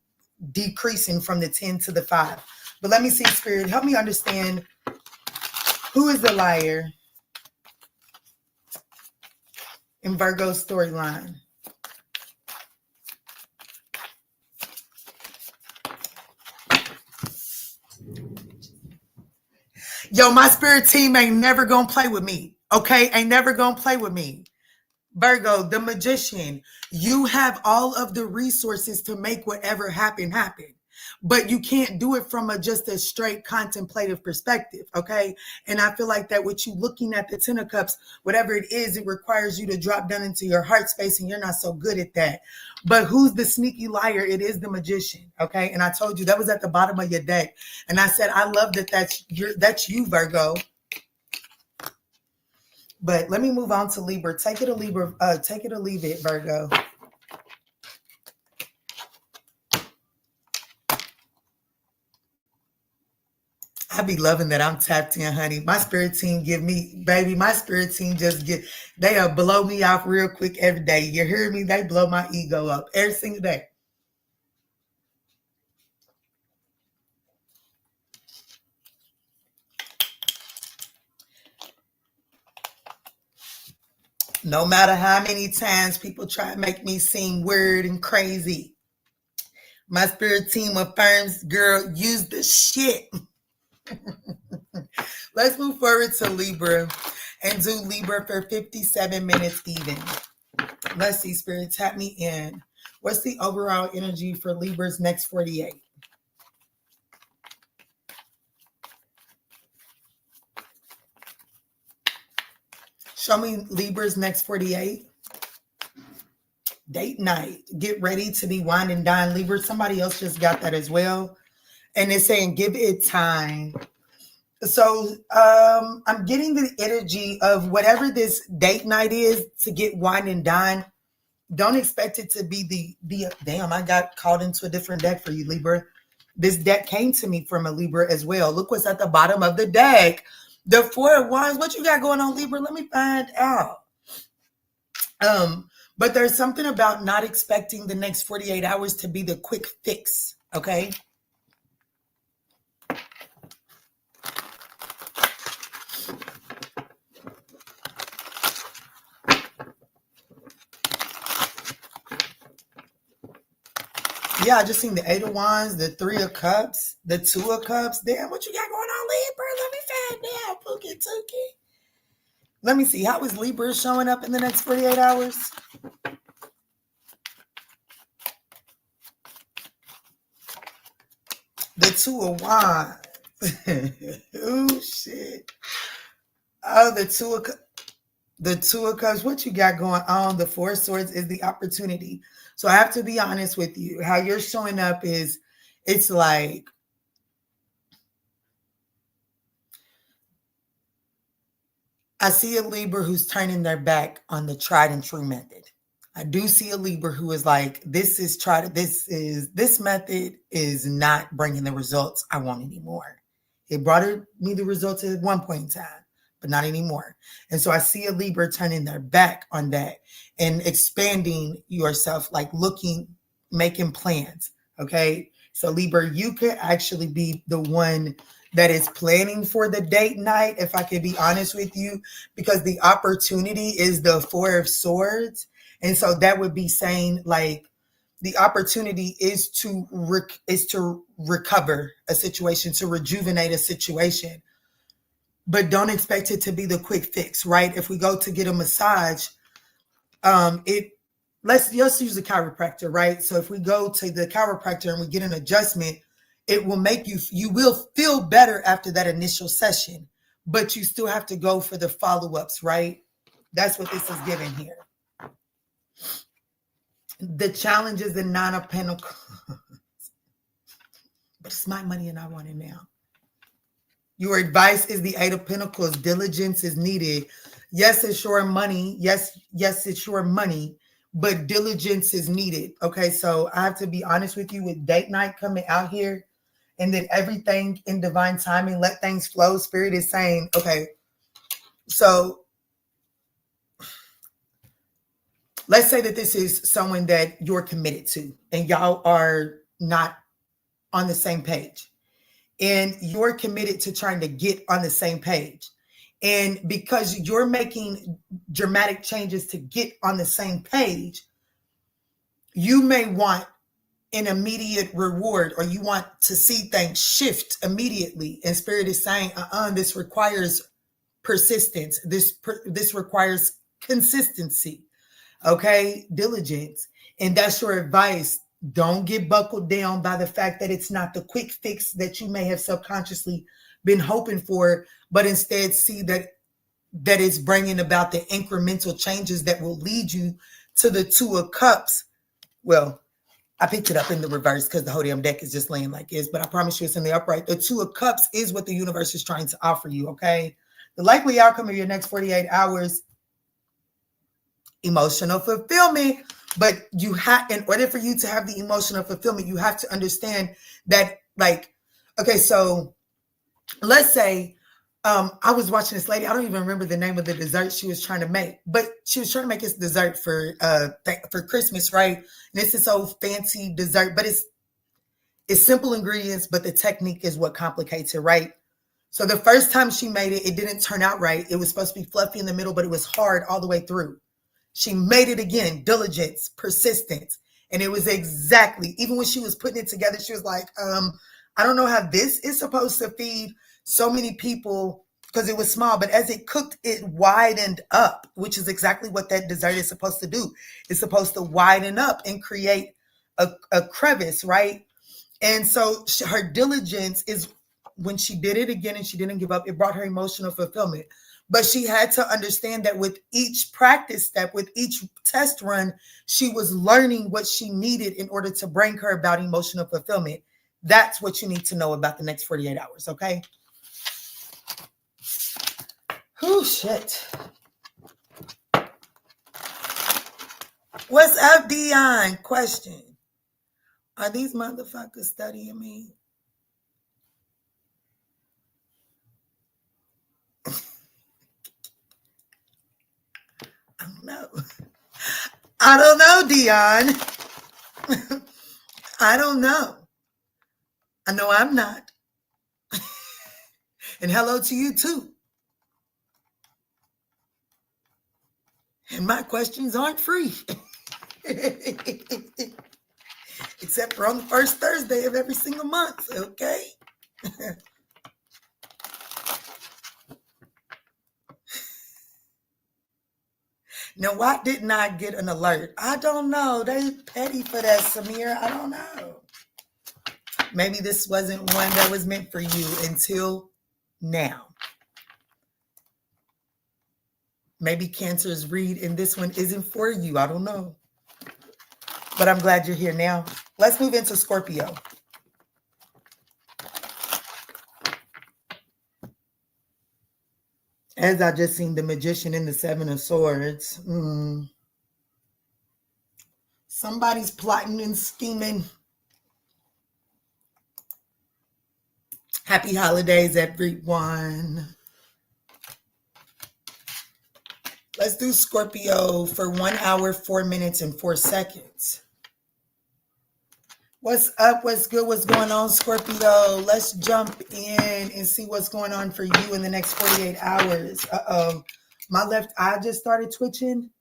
decreasing from the 10 to the 5. But let me see, Spirit, help me understand who is the liar in Virgo's storyline. Yo, my spirit team ain't never gonna play with me. Okay? Ain't never gonna play with me. Virgo, the magician, you have all of the resources to make whatever happen. but you can't do it from just a straight contemplative perspective, okay? And I feel like that with you looking at the Ten of Cups, whatever it is, it requires you to drop down into your heart space, and you're not so good at that. But who's the sneaky liar? It is the Magician, okay? And I told you that was at the bottom of your deck. And I said, I love that that's you, Virgo. But let me move on to Libra. Take it or leave it, Virgo. I be loving that I'm tapped in, honey. My spirit team my spirit team they'll blow me off real quick every day. You hear me? They blow my ego up every single day. No matter how many times people try to make me seem weird and crazy, my spirit team affirms, girl, use the shit. Let's move forward to Libra and do Libra for 57 minutes even. Let's see, Spirit, tap me in. What's the overall energy for Libra's next 48? Show me Libra's next 48. Date night. Get ready to be wine and dine. Libra, somebody else just got that as well. And it's saying give it time. So I'm getting the energy of whatever this date night is to get wine and dine. Don't expect it to be the damn, I got called into a different deck for you, Libra. This deck came to me from a Libra as well. Look what's at the bottom of the deck. The Four of Wands. What you got going on, Libra? Let me find out. But there's something about not expecting the next 48 hours to be the quick fix, okay? Yeah, I just seen the Eight of Wands, the Three of Cups, the Two of Cups. Damn, what you got going on, Libra? Let me find out, Pookie Tookie. Let me see. How is Libra showing up in the next 48 hours? The Two of Wands. Oh, shit. Oh, the Two of Cups. What you got going on? The Four of Swords is the opportunity. So I have to be honest with you. How you're showing up is, it's like, I see a Libra who's turning their back on the tried and true method. I do see a Libra who is like, this method is not bringing the results I want anymore. It brought me the results at one point in time, but not anymore. And so I see a Libra turning their back on that and expanding yourself, like making plans. Okay. So Libra, you could actually be the one that is planning for the date night, if I could be honest with you, because the opportunity is the Four of Swords. And so that would be saying, like, the opportunity is to recover a situation, to rejuvenate a situation. But don't expect it to be the quick fix, right? If we go to get a massage, let's use a chiropractor, right? So if we go to the chiropractor and we get an adjustment, it will make you will feel better after that initial session, but you still have to go for the follow-ups, right? That's what this is giving here. The challenge is the Nine of Pentacles. But it's my money and I want it now. Your advice is the Eight of Pentacles. Diligence is needed. Yes, it's your money. Yes, it's your money, but diligence is needed. Okay, so I have to be honest with you, with date night coming out here, and then everything in divine timing, let things flow. Spirit is saying, okay, so let's say that this is someone that you're committed to and y'all are not on the same page, and you're committed to trying to get on the same page. And because you're making dramatic changes to get on the same page, you may want an immediate reward, or you want to see things shift immediately. And Spirit is saying, this requires persistence. This requires consistency. Okay, diligence. And that's your advice Don't get buckled down by the fact that it's not the quick fix that you may have subconsciously been hoping for, but instead see that it's bringing about the incremental changes that will lead you to the Two of Cups. Well, I picked it up in the reverse because the whole damn deck is just laying like this, but I promise you it's in the upright. The Two of Cups is what the universe is trying to offer you, okay? The likely outcome of your next 48 hours, emotional fulfillment. But you have, in order for you to have the emotional fulfillment, you have to understand that, like, okay, so let's say I was watching this lady. I don't even remember the name of the dessert she was trying to make, but she was trying to make this dessert for Christmas, right? And it's this old fancy dessert, but it's simple ingredients, but the technique is what complicates it, right? So the first time she made it, it didn't turn out right. It was supposed to be fluffy in the middle, but it was hard all the way through. She made it again, diligence, persistence. And it was exactly, even when she was putting it together, she was like, I don't know how this is supposed to feed so many people because it was small, but as it cooked, it widened up, which is exactly what that dessert is supposed to do. It's supposed to widen up and create a crevice, right? And so her diligence is when she did it again and she didn't give up, it brought her emotional fulfillment. But she had to understand that with each practice step, with each test run, she was learning what she needed in order to bring her about emotional fulfillment. That's what you need to know about the next 48 hours, okay? Oh, shit. What's up, Dion? Question. Are these motherfuckers studying me? I don't know. I don't know, Dion. I don't know. I know I'm not. And hello to you too. And my questions aren't free. Except for on the first Thursday of every single month, okay? Now, why didn't I get an alert? I don't know. They petty for that, Samir. I don't know. Maybe this wasn't one that was meant for you until now. Maybe Cancer's read and this one isn't for you. I don't know. But I'm glad you're here now. Let's move into Scorpio. As I just seen the Magician in the Seven of Swords. Somebody's plotting and scheming. Happy holidays, everyone. Let's do Scorpio for 1 hour, 4 minutes, and 4 seconds. What's up? What's good? What's going on, Scorpio? Let's jump in and see what's going on for you in the next 48 hours. Uh-oh. My left eye just started twitching.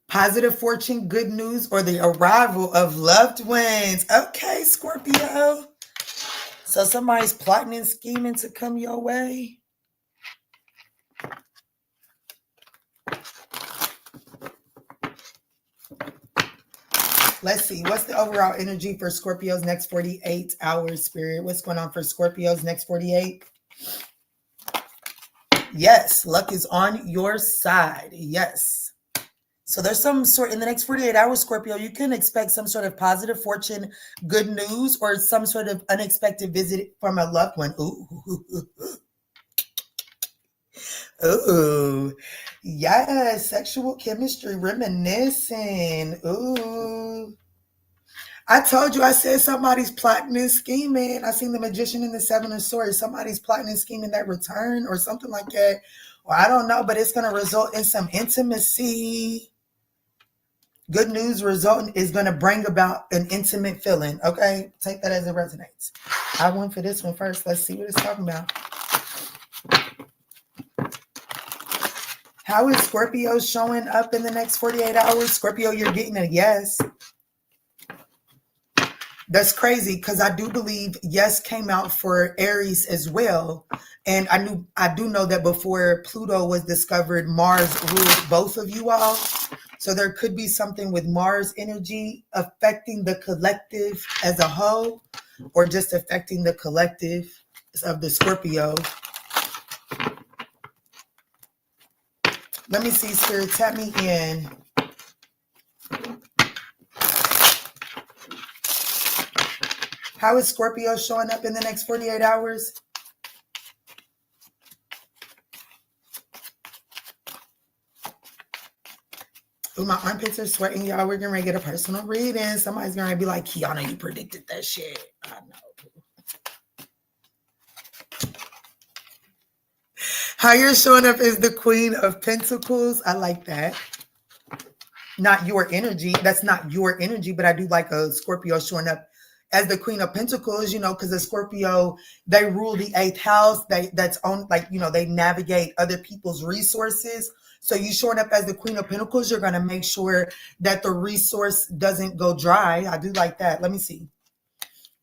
Positive fortune, good news, or the arrival of loved ones. Okay, Scorpio. So somebody's plotting and scheming to come your way. Let's see. What's the overall energy for Scorpio's next 48 hours, Spirit? What's going on for Scorpio's next 48? Yes, luck is on your side. Yes. So there's some sort, in the next 48 hours, Scorpio, you can expect some sort of positive fortune, good news, or some sort of unexpected visit from a loved one. Ooh. Ooh. Yes, sexual chemistry, reminiscing. Ooh. I told you, I said somebody's plotting and scheming. I seen the Magician in the Seven of Swords. Somebody's plotting and scheming that return or something like that. Well, I don't know, but it's going to result in some intimacy. Good news resulting is going to bring about an intimate feeling. Okay, take that as it resonates. I went for this one first. Let's see what it's talking about. How is Scorpio showing up in the next 48 hours? Scorpio, you're getting a yes. That's crazy because I do believe yes came out for Aries as well. And I do know that before Pluto was discovered, Mars ruled both of you all. So there could be something with Mars energy affecting the collective as a whole, or just affecting the collective of the Scorpio. Let me see, Spirit, tap me in. How is Scorpio showing up in the next 48 hours? Ooh, my armpits are sweating, y'all. We're going to get a personal reading. Somebody's going to be like, Kiana, you predicted that shit. I know. How you're showing up is the Queen of Pentacles. I like that. Not your energy. That's not your energy, but I do like a Scorpio showing up as the Queen of Pentacles, you know, because the Scorpio, they rule the 8th house. That's on, like, you know, they navigate other people's resources. So you showing up as the Queen of Pentacles, you're going to make sure that the resource doesn't go dry. I do like that. Let me see.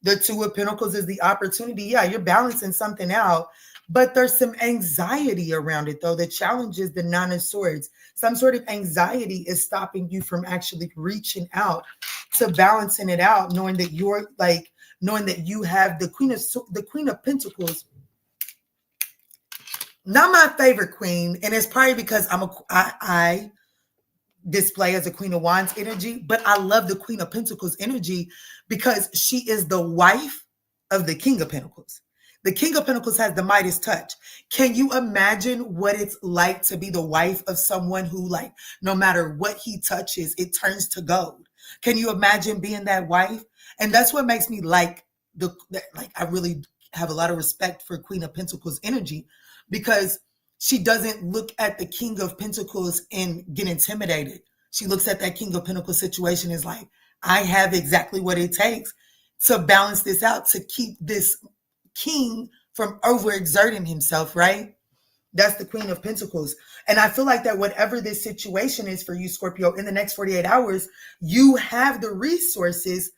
The Two of Pentacles is the opportunity. Yeah, you're balancing something out, but there's some anxiety around it, though. The challenge is the Nine of Swords. Some sort of anxiety is stopping you from actually reaching out to balancing it out, knowing that you're like, knowing that you have the Queen of Pentacles. Not my favorite queen, and it's probably because I display as a Queen of Wands energy, but I love the Queen of Pentacles energy because she is the wife of the King of Pentacles. The King of Pentacles has the Midas touch. Can you imagine what it's like to be the wife of someone who, like, no matter what he touches, it turns to gold? Can you imagine being that wife? And that's what makes me like I really have a lot of respect for Queen of Pentacles energy, because she doesn't look at the King of Pentacles and get intimidated. She looks at that King of Pentacles situation as like, I have exactly what it takes to balance this out, to keep this king from overexerting himself, right? That's the Queen of Pentacles. And I feel like that whatever this situation is for you, Scorpio, in the next 48 hours, you have the resources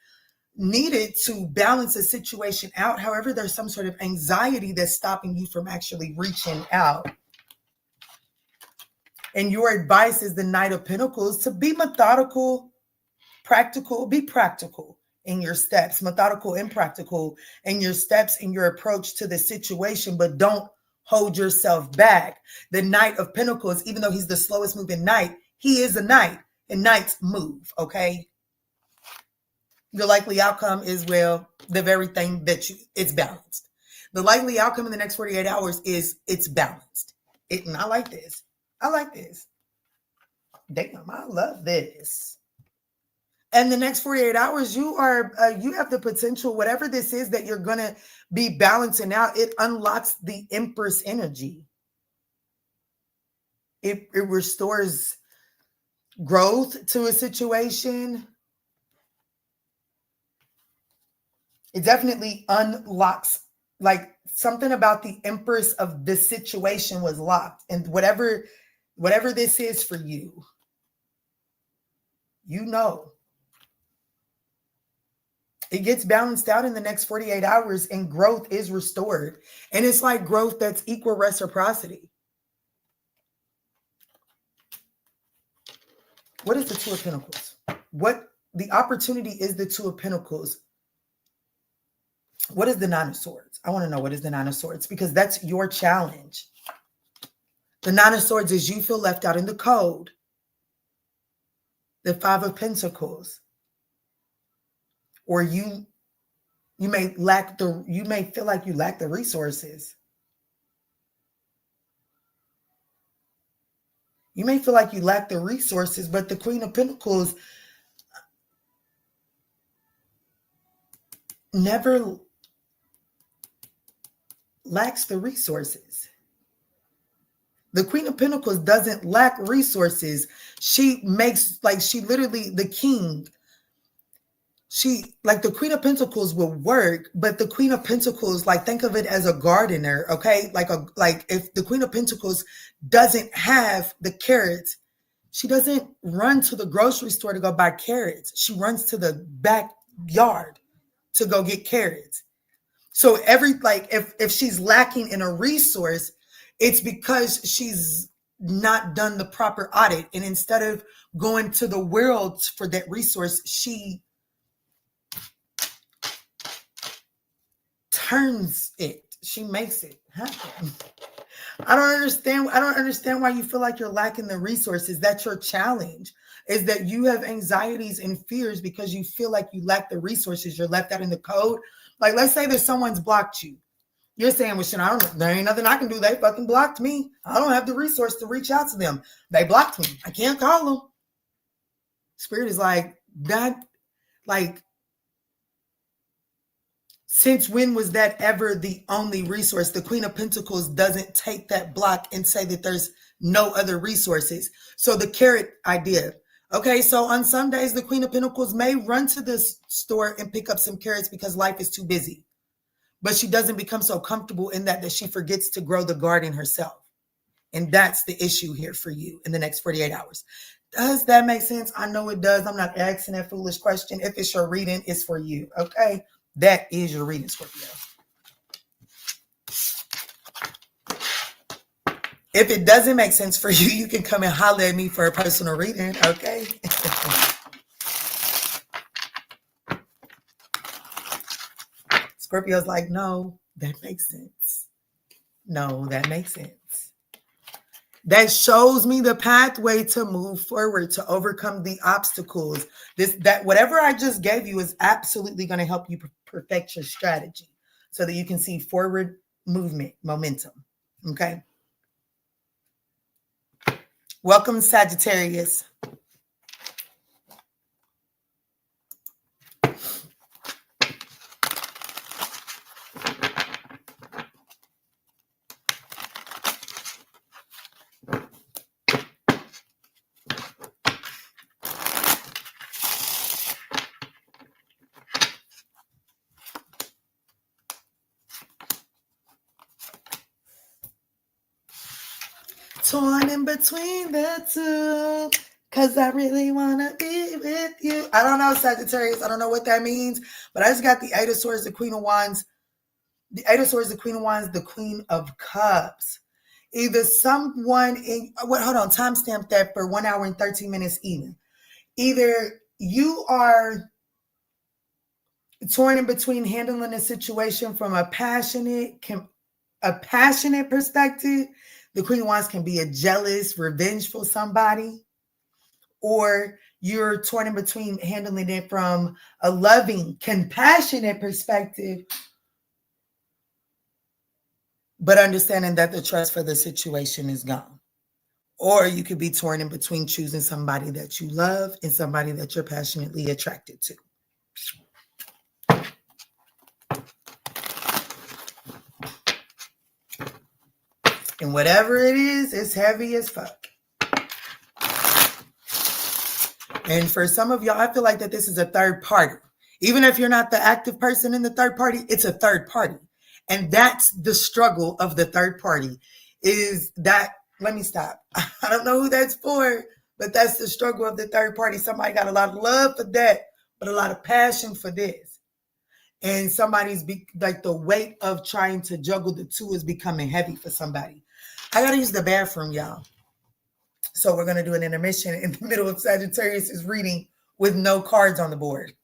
needed to balance a situation out. However, there's some sort of anxiety that's stopping you from actually reaching out. And your advice is the Knight of Pentacles, to be methodical, practical, be practical in your steps, methodical and practical in your steps, in your approach to the situation, but don't hold yourself back. The Knight of Pentacles, even though he's the slowest moving knight, he is a knight, and knights move, okay? The likely outcome is, well, the very thing that it's balanced. The likely outcome in the next 48 hours is it's balanced. And I like this. I like this. Damn, I love this. And the next 48 hours, you have the potential, whatever this is that you're going to be balancing out, it unlocks the Empress energy. It restores growth to a situation. It definitely unlocks, like, something about the Empress of the situation was locked. And whatever this is for you, you know, it gets balanced out in the next 48 hours and growth is restored. And it's like growth that's equal reciprocity. What is the Two of Pentacles? What the opportunity is the Two of Pentacles. What is the Nine of Swords? I want to know, what is the Nine of Swords? Because that's your challenge. The Nine of Swords is you feel left out in the cold. The Five of Pentacles. Or you may feel like you lack the resources. You may feel like you lack the resources, but the Queen of Pentacles never lacks the resources. The Queen of Pentacles doesn't lack resources. She makes, like, she literally, the king, she, like, the Queen of Pentacles will work, but the Queen of Pentacles, like, think of it as a gardener, okay? Like if the Queen of Pentacles doesn't have the carrots, she doesn't run to the grocery store to go buy carrots. She runs to the backyard to go get carrots. So if she's lacking in a resource, it's because she's not done the proper audit. And instead of going to the world for that resource, she turns it. She makes it happen. I don't understand why you feel like you're lacking the resources. That's your challenge, is that you have anxieties and fears because you feel like you lack the resources. You're left out in the cold. Like, let's say that someone's blocked you. You're saying, well, shit, there ain't nothing I can do. They fucking blocked me. I don't have the resource to reach out to them. They blocked me. I can't call them. Spirit is like, that, like, since when was that ever the only resource? The Queen of Pentacles doesn't take that block and say that there's no other resources. So the carrot idea. Okay, so on some days, the Queen of Pentacles may run to this store and pick up some carrots because life is too busy. But she doesn't become so comfortable in that she forgets to grow the garden herself. And that's the issue here for you in the next 48 hours. Does that make sense? I know it does. I'm not asking that foolish question. If it's your reading, it's for you. Okay? That is your reading, Scorpio. If it doesn't make sense for you, you can come and holler at me for a personal reading. Okay? Scorpio's like, no, that makes sense. No, that makes sense. That shows me the pathway to move forward, to overcome the obstacles. Whatever I just gave you is absolutely going to help you perfect your strategy so that you can see forward movement, momentum. Okay. Welcome, Sagittarius. Torn in between the two, because I really want to be with you. I don't know, Sagittarius. I don't know what that means, but I just got the Eight of Swords, the Queen of Wands. The Eight of Swords, the Queen of Wands, the Queen of Cups. Either someone hold on, timestamp that for 1 hour and 13 minutes even. Either you are torn in between handling a situation from a passionate perspective. The Queen of Wands can be a jealous, revengeful somebody. Or you're torn in between handling it from a loving, compassionate perspective, but understanding that the trust for the situation is gone. Or you could be torn in between choosing somebody that you love and somebody that you're passionately attracted to. And whatever it is, it's heavy as fuck. And for some of y'all, I feel like that this is a third party. Even if you're not the active person in the third party, it's a third party. And that's the struggle of the third party, is that, let me stop. I don't know who that's for, but that's the struggle of the third party. Somebody got a lot of love for that, but a lot of passion for this. And somebody's like, the weight of trying to juggle the two is becoming heavy for somebody. I got to use the bathroom, y'all. So we're going to do an intermission in the middle of Sagittarius' reading with no cards on the board.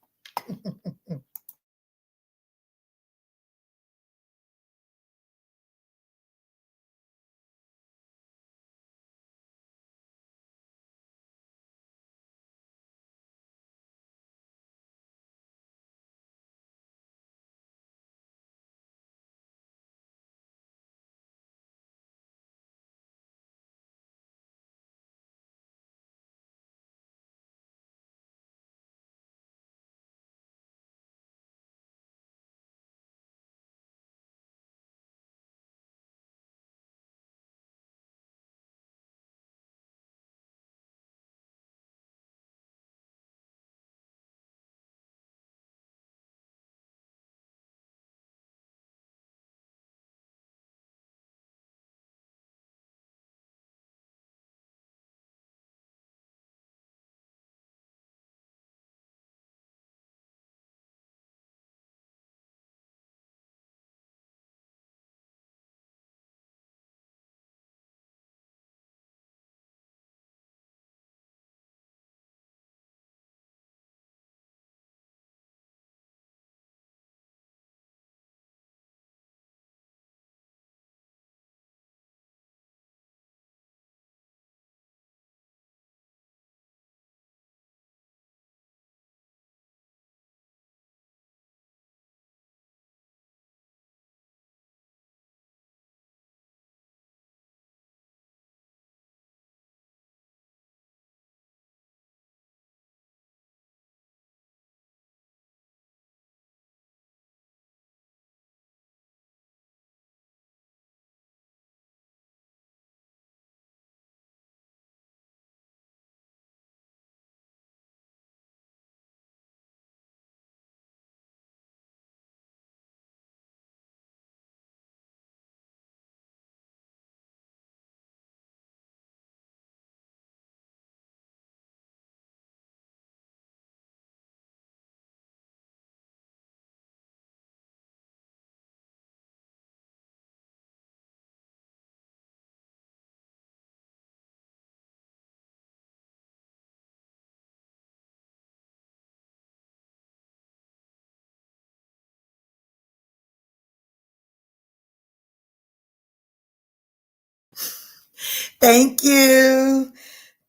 Thank you.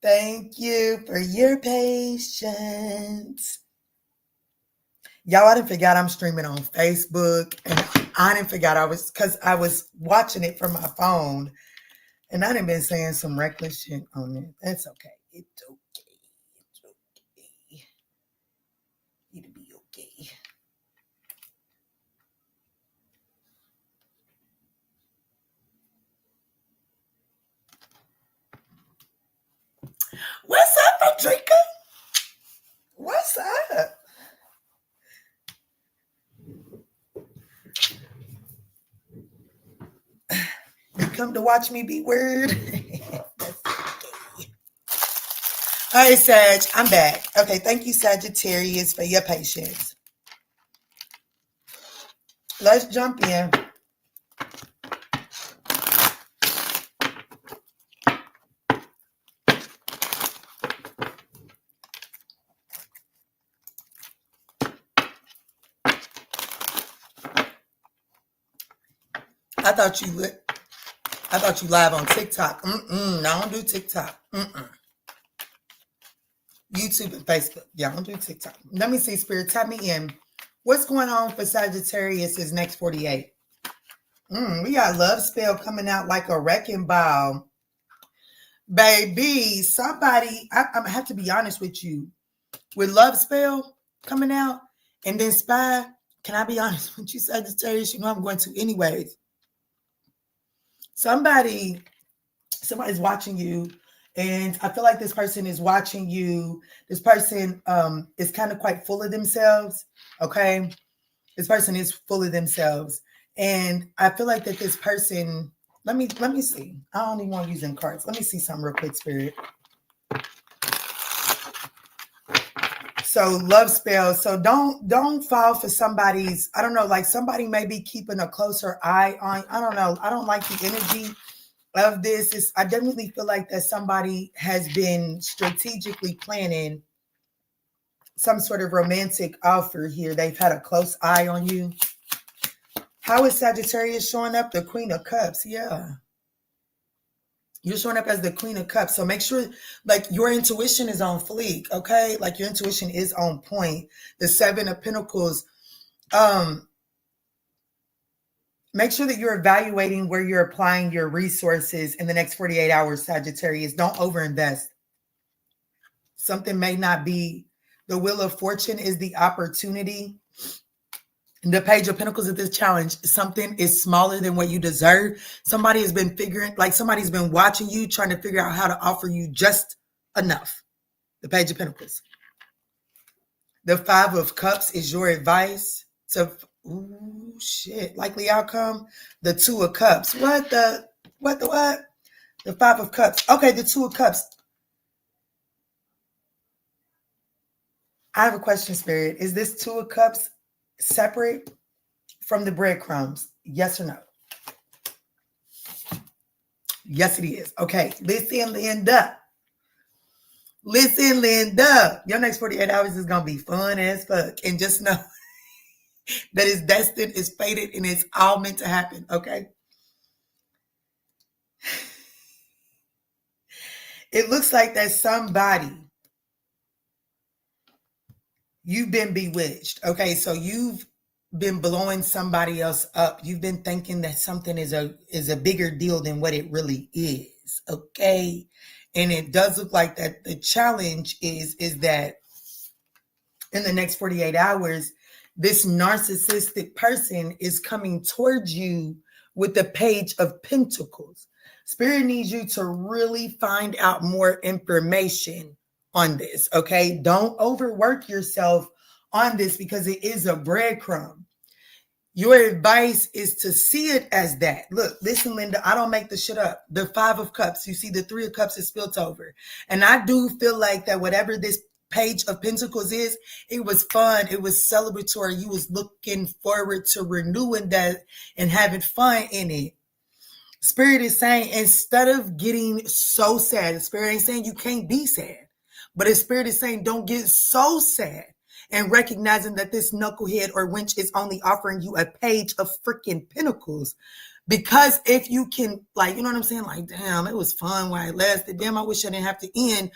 Thank you for your patience. Y'all, I didn't forget I'm streaming on Facebook, and I didn't forget because I was watching it from my phone, and I done been saying some reckless shit on it. That's okay. It's okay. It's okay. It'll be okay. What's up, Patricia? What's up? You come to watch me be weird? That's okay. All right, Sag, I'm back. Okay, thank you, Sagittarius, for your patience. Let's jump in. I thought you live on TikTok. No, I don't do TikTok. YouTube and Facebook. Yeah, I don't do TikTok. Let me see, Spirit. Tap me in. What's going on for Sagittarius is next 48? We got love spell coming out like a wrecking ball. Baby, somebody, I have to be honest with you. With love spell coming out and then spy, can I be honest with you, Sagittarius? You know I'm going to anyways. Somebody's watching you, and I feel like this person is watching you. This person is kind of quite full of themselves, okay? This person is full of themselves, and I feel like that this person, let me see. I don't even want using cards. Let me see something real quick, Spirit. So love spells. So don't fall for somebody's, I don't know, like somebody may be keeping a closer eye on, I don't know. I don't like the energy of this. I definitely feel like that somebody has been strategically planning some sort of romantic offer here. They've had a close eye on you. How is Sagittarius showing up? The Queen of Cups. Yeah. You're showing up as the Queen of Cups. So make sure like your intuition is on fleek, okay? Like your intuition is on point. The Seven of Pentacles. Make sure that you're evaluating where you're applying your resources in the next 48 hours, Sagittarius. Don't overinvest. Something may not be. The Wheel of Fortune is the opportunity. The Page of Pentacles is this challenge. Something is smaller than what you deserve. Somebody has been somebody's been watching you, trying to figure out how to offer you just enough. The Page of Pentacles. The Five of Cups is your advice. So, ooh, shit. Likely outcome. The Two of Cups. What? The Five of Cups. Okay, the Two of Cups. I have a question, Spirit. Is this Two of Cups separate from the breadcrumbs? Yes or no? Yes, it is. Okay. Listen, Linda. Listen, Linda. Your next 48 hours is going to be fun as fuck. And just know that it's destined, it's fated, and it's all meant to happen. Okay. It looks like that somebody, you've been bewitched. Okay. So you've been blowing somebody else up. You've been thinking that something is a bigger deal than what it really is. Okay. And it does look like that the challenge is that in the next 48 hours, this narcissistic person is coming towards you with the Page of Pentacles. Spirit needs you to really find out more information on this. Okay. Don't overwork yourself on this because it is a breadcrumb. Your advice is to see it as that. Look, listen, Linda, I don't make the shit up. The Five of Cups, you see the Three of Cups is spilt over. And I do feel like that whatever this Page of Pentacles is, it was fun. It was celebratory. You was looking forward to renewing that and having fun in it. Spirit is saying, instead of getting so sad, the Spirit ain't saying you can't be sad, but the Spirit is saying don't get so sad. And recognizing that this knucklehead or wench is only offering you a Page of freaking Pentacles. Because if you can, like, you know what I'm saying? Like, damn, it was fun while it lasted. Damn, I wish I didn't have to end.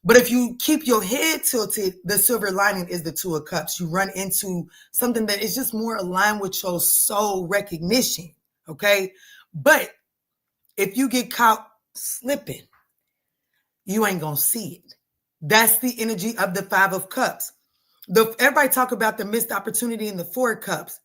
But if you keep your head tilted, the silver lining is the Two of Cups. You run into something that is just more aligned with your soul recognition, okay? But if you get caught slipping, you ain't gonna see it. That's the energy of the Five of Cups. Everybody talk about the missed opportunity in the Four of Cups.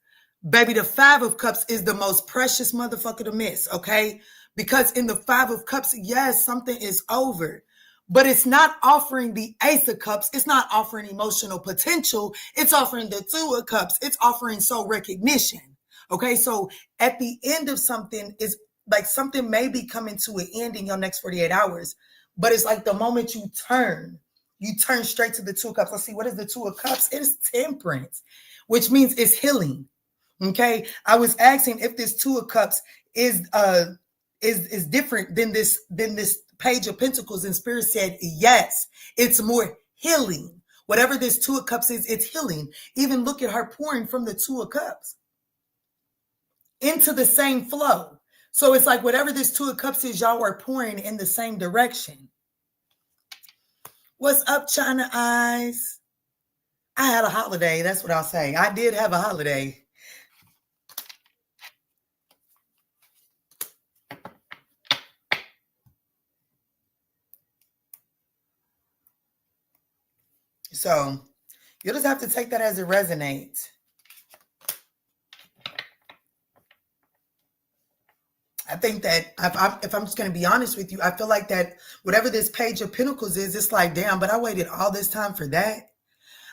Baby, the Five of Cups is the most precious motherfucker to miss, okay? Because in the Five of Cups, yes, something is over, but it's not offering the Ace of Cups. It's not offering emotional potential. It's offering the Two of Cups. It's offering soul recognition, okay? So at the end of something is like something may be coming to an end in your next 48 hours, but it's like the moment you turn straight to the Two of Cups. Let's see, what is the Two of Cups? It is temperance, which means it's healing. Okay, I was asking if this Two of Cups is different than this Page of Pentacles, and Spirit said yes, it's more healing. Whatever this Two of Cups is, it's healing. Even look at her pouring from the Two of Cups into the same flow. So it's like whatever this Two of Cups is, y'all are pouring in the same direction. What's up, China Eyes? I had a holiday. That's what I'll say. I did have a holiday. So you'll just have to take that as it resonates. I think that if I'm just going to be honest with you, I feel like that whatever this Page of Pentacles is, it's like, damn, but I waited all this time for that.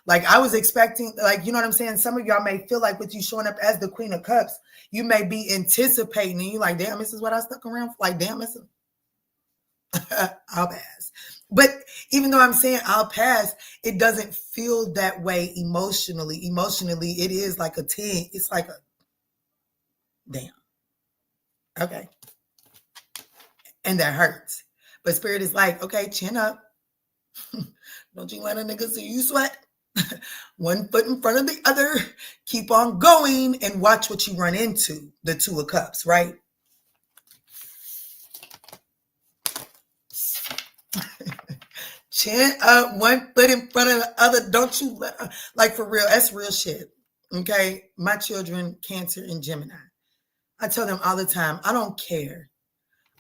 Like I was expecting, like, you know what I'm saying? Some of y'all may feel like with you showing up as the Queen of Cups, you may be anticipating and you're like, damn, this is what I stuck around for. Like, damn, I'll pass. But even though I'm saying I'll pass, it doesn't feel that way emotionally. Emotionally, it is like a 10. It's like a, damn. Okay. And that hurts. But Spirit is like, okay, chin up. Don't you let a nigga see you sweat? One foot in front of the other. Keep on going and watch what you run into. The Two of Cups, right? Chin up, one foot in front of the other. Don't you let her, like for real, that's real shit. Okay? My children, Cancer and Gemini. I tell them all the time, I don't care.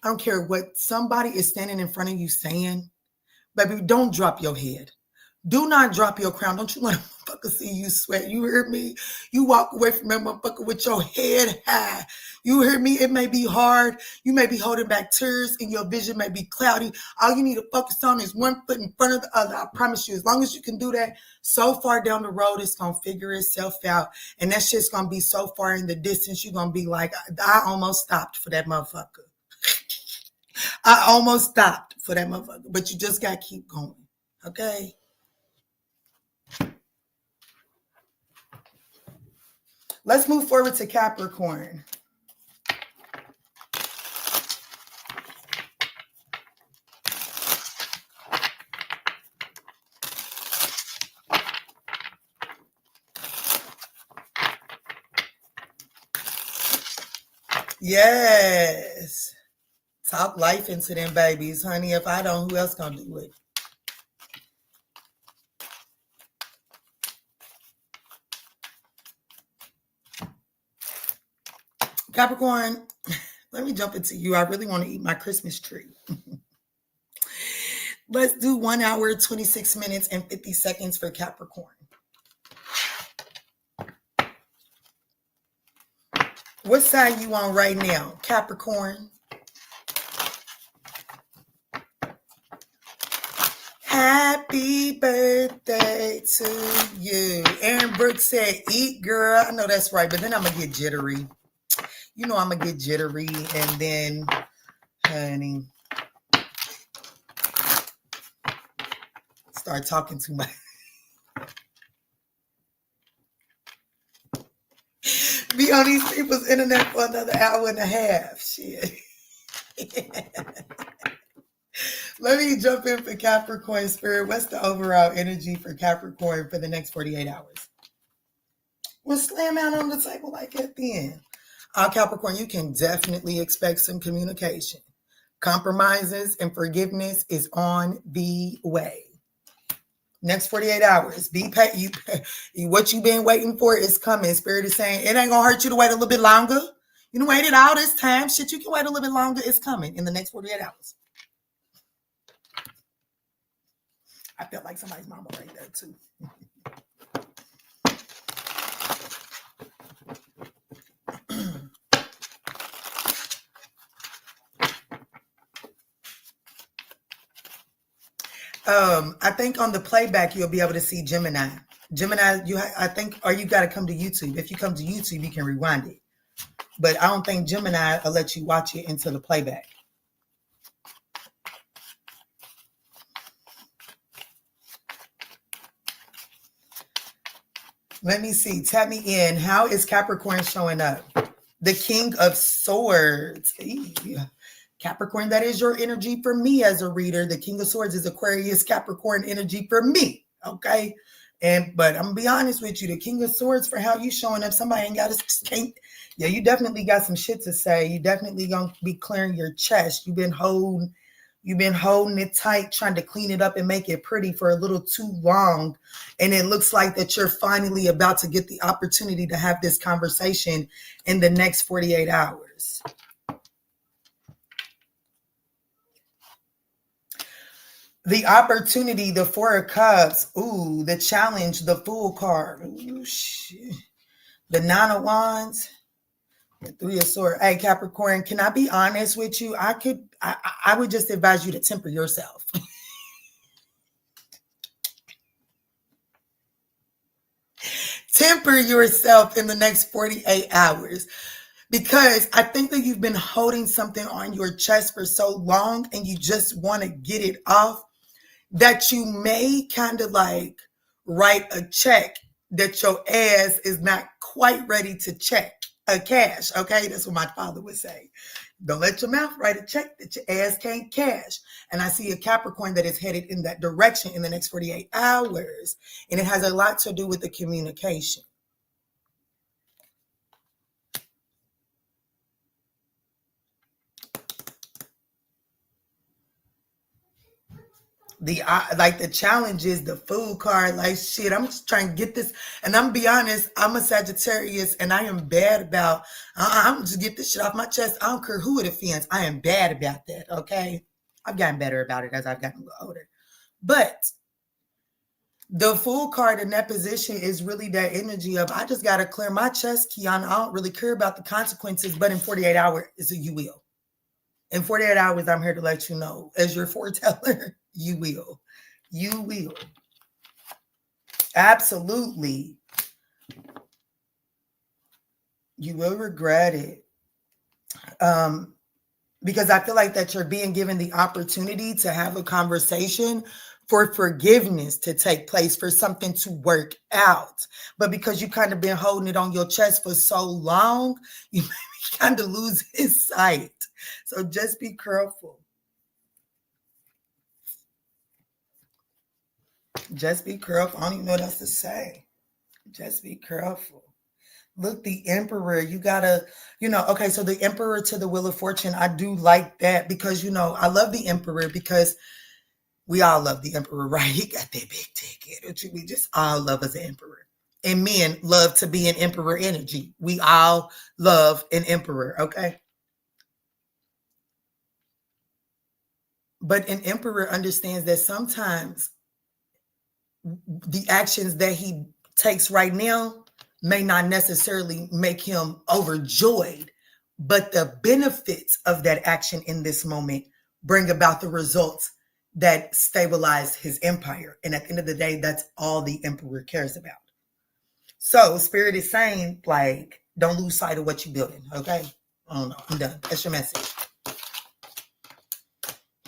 I don't care what somebody is standing in front of you saying. Baby, don't drop your head. Do not drop your crown. Don't you let a motherfucker see you sweat. You heard me? You walk away from that motherfucker with your head high. You heard me? It may be hard. You may be holding back tears and your vision may be cloudy. All you need to focus on is one foot in front of the other. I promise you, as long as you can do that, so far down the road, it's going to figure itself out. And that shit's going to be so far in the distance, you're going to be like, I almost stopped for that motherfucker. I almost stopped for that motherfucker. But you just got to keep going. Okay? Let's move forward to Capricorn. Yes. Talk life into them babies, honey. If I don't, who else gonna do it? Capricorn, let me jump into you. I really want to eat my Christmas tree. Let's do 1 hour, 26 minutes, and 50 seconds for Capricorn. What side you on right now, Capricorn? Happy birthday to you. Aaron Brooks said, eat, girl. I know that's right, but then I'm going to get jittery. You know I'm going to get jittery, and then, honey, start talking too much. Be on these people's internet for another hour and a half. Shit. Let me jump in for Capricorn Spirit. What's the overall energy for Capricorn for the next 48 hours? We'll slam out on the table like at the end. Capricorn, you can definitely expect some communication. Compromises and forgiveness is on the way. Next 48 hours. Be paid. What you've been waiting for is coming. Spirit is saying it ain't gonna hurt you to wait a little bit longer. You done waited all this time. Shit, you can wait a little bit longer. It's coming in the next 48 hours. I felt like somebody's mama right there too. I think on the playback you'll be able to see Gemini. Gemini, I think, or you got to come to YouTube. If you come to YouTube, you can rewind it. But I don't think Gemini will let you watch it into the playback. Let me see. Tap me in. How is Capricorn showing up? The King of Swords. Capricorn, that is your energy for me as a reader. The King of Swords is Aquarius, Capricorn energy for me. Okay. But I'm gonna be honest with you, the King of Swords, for how you showing up, somebody ain't got to. Yeah, you definitely got some shit to say. You definitely gonna be clearing your chest. You've been holding it tight, trying to clean it up and make it pretty for a little too long. And it looks like that you're finally about to get the opportunity to have this conversation in the next 48 hours. The opportunity, the Four of Cups, ooh, the challenge, the Fool card, ooh, shit. The Nine of Wands, the Three of Swords. Hey, Capricorn, can I be honest with you? I would just advise you to temper yourself. Temper yourself in the next 48 hours. Because I think that you've been holding something on your chest for so long and you just want to get it off, that you may kind of like write a check that your ass is not quite ready to cash. Okay, that's what my father would say. Don't let your mouth write a check that your ass can't cash. And I see a Capricorn that is headed in that direction in the next 48 hours. And it has a lot to do with the communication. The challenge is the Fool card. Like, shit, I'm just trying to get this. And I'm be honest, I'm a Sagittarius and I am bad about, I'm just get this shit off my chest. I don't care who it offends. I am bad about that. Okay. I've gotten better about it as I've gotten older. But the Fool card in that position is really that energy of, I just got to clear my chest, Kiana. I don't really care about the consequences, but in 48 hours, you will. In 48 hours, I'm here to let you know, as your foreteller, you will. You will. Absolutely. You will regret it. Because I feel like that you're being given the opportunity to have a conversation for forgiveness to take place, for something to work out. But because you kind of been holding it on your chest for so long, you kind of lose his sight. So just be careful. Just be careful. I don't even know what else to say. Just be careful. Look, the Emperor, you gotta, okay, so the Emperor to the Wheel of Fortune, I do like that because, I love the Emperor because we all love the Emperor, right? He got that big ticket. We just all love as an Emperor. And men love to be an Emperor energy. We all love an Emperor, okay? But an Emperor understands that sometimes the actions that he takes right now may not necessarily make him overjoyed, but the benefits of that action in this moment bring about the results that stabilize his empire. And at the end of the day, that's all the Emperor cares about. So Spirit is saying, like, don't lose sight of what you're building, okay? I don't know. I'm done. That's your message.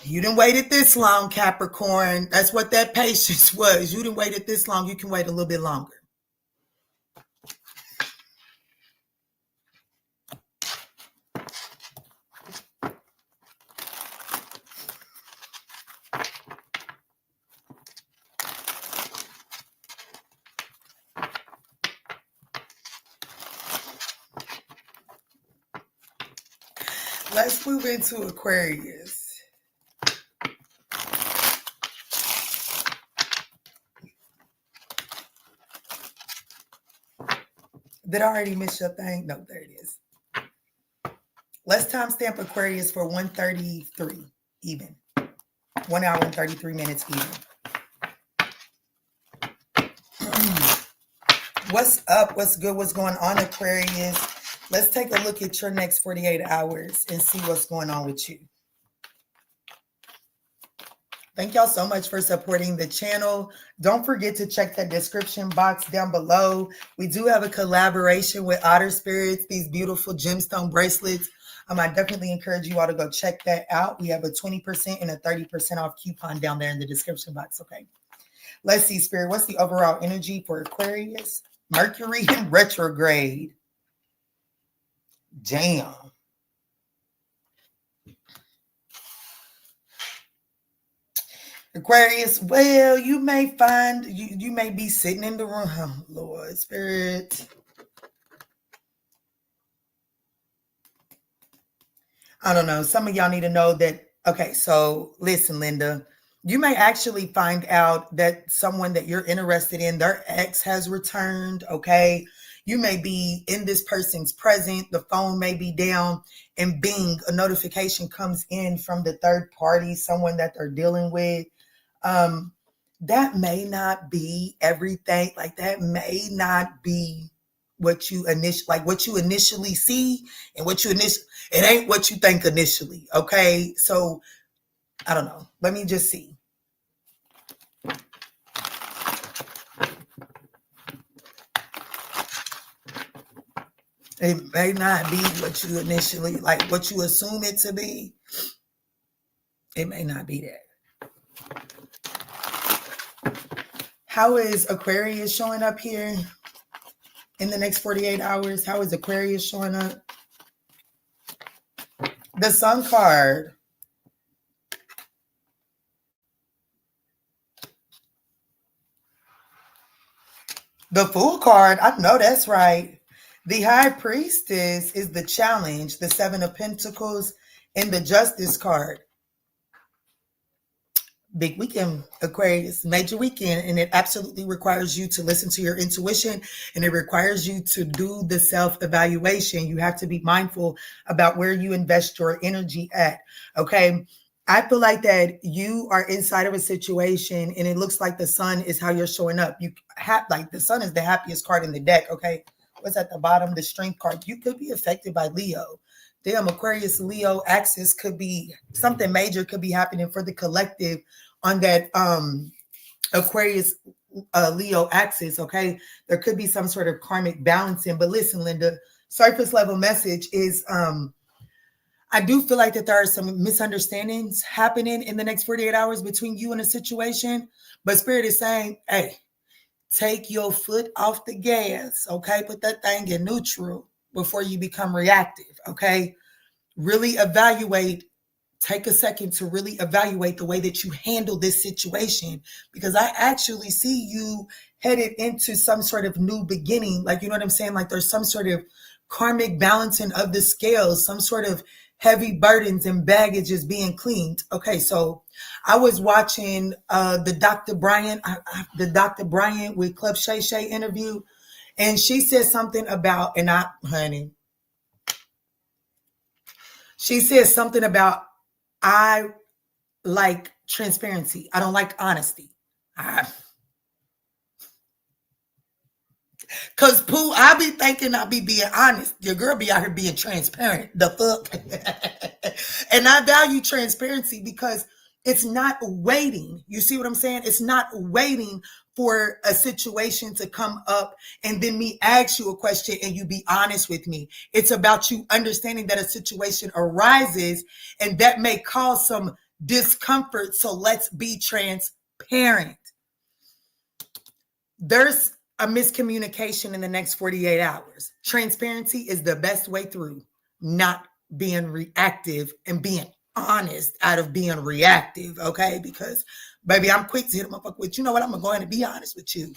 You didn't waited this long, Capricorn. That's what that patience was. You didn't waited this long. You can wait a little bit longer. let's move into Aquarius. Did I already miss your thing? No, there it is. Let's timestamp Aquarius for 1:33 even. 1 hour and 33 minutes even. What's up? What's good? What's going on, Aquarius? Let's take a look at your next 48 hours and see what's going on with you. Thank y'all so much for supporting the channel. Don't forget to check that description box down below. We do have a collaboration with Otter Spirits, these beautiful gemstone bracelets. I definitely encourage you all to go check that out. We have a 20% and a 30% off coupon down there in the description box, okay? Let's see, Spirit. What's the overall energy for Aquarius? Mercury in retrograde. Damn. Aquarius, well, you may find, you may be sitting in the room, Lord, Spirit. I don't know. Some of y'all need to know that. Okay, so listen, Linda, you may actually find out that someone that you're interested in, their ex has returned, okay? You may be in this person's present, the phone may be down, and bing, a notification comes in from the third party, someone that they're dealing with. That may not be everything. Like, that may not be what you initially see, and it ain't what you think initially. Okay. So I don't know. Let me just see. It may not be what you initially, like what you assume it to be. It may not be that. How is Aquarius showing up here in the next 48 hours? How is Aquarius showing up? The Sun card. The Fool card. I know that's right. The High Priestess is the challenge. The Seven of Pentacles and the Justice card. Big weekend, Aquarius, major weekend, and it absolutely requires you to listen to your intuition, and it requires you to do the self-evaluation. You have to be mindful about where you invest your energy at, okay? I feel like that you are inside of a situation, and it looks like the Sun is how you're showing up. You have, like, the Sun is the happiest card in the deck, okay? What's at the bottom? The Strength card. You could be affected by Leo. Damn, Aquarius Leo axis could be something major could be happening for the collective on that Aquarius Leo axis, okay? There could be some sort of karmic balancing. But listen, Linda, surface level message is I do feel like that there are some misunderstandings happening in the next 48 hours between you and a situation. But Spirit is saying, hey, take your foot off the gas, okay? Put that thing in neutral before you become reactive, okay? Really evaluate, take a second to really evaluate the way that you handle this situation, because I actually see you headed into some sort of new beginning. Like, you know what I'm saying? Like, there's some sort of karmic balancing of the scales, some sort of heavy burdens and baggage is being cleaned. Okay, so I was watching the Dr. Bryant with Club Shay Shay interview, and she said something about, she said something about, I like transparency. I don't like honesty. Cause Pooh, I be thinking I be being honest. Your girl be out here being transparent. The fuck? And I value transparency because it's not waiting. You see what I'm saying? It's not waiting for a situation to come up and then me ask you a question and you be honest with me. It's about you understanding that a situation arises and that may cause some discomfort. So let's be transparent. There's a miscommunication in the next 48 hours. Transparency is the best way through, not being reactive and being honest out of being reactive, okay? Because, baby, I'm quick to hit them up with, you know what, I'm going to be honest with you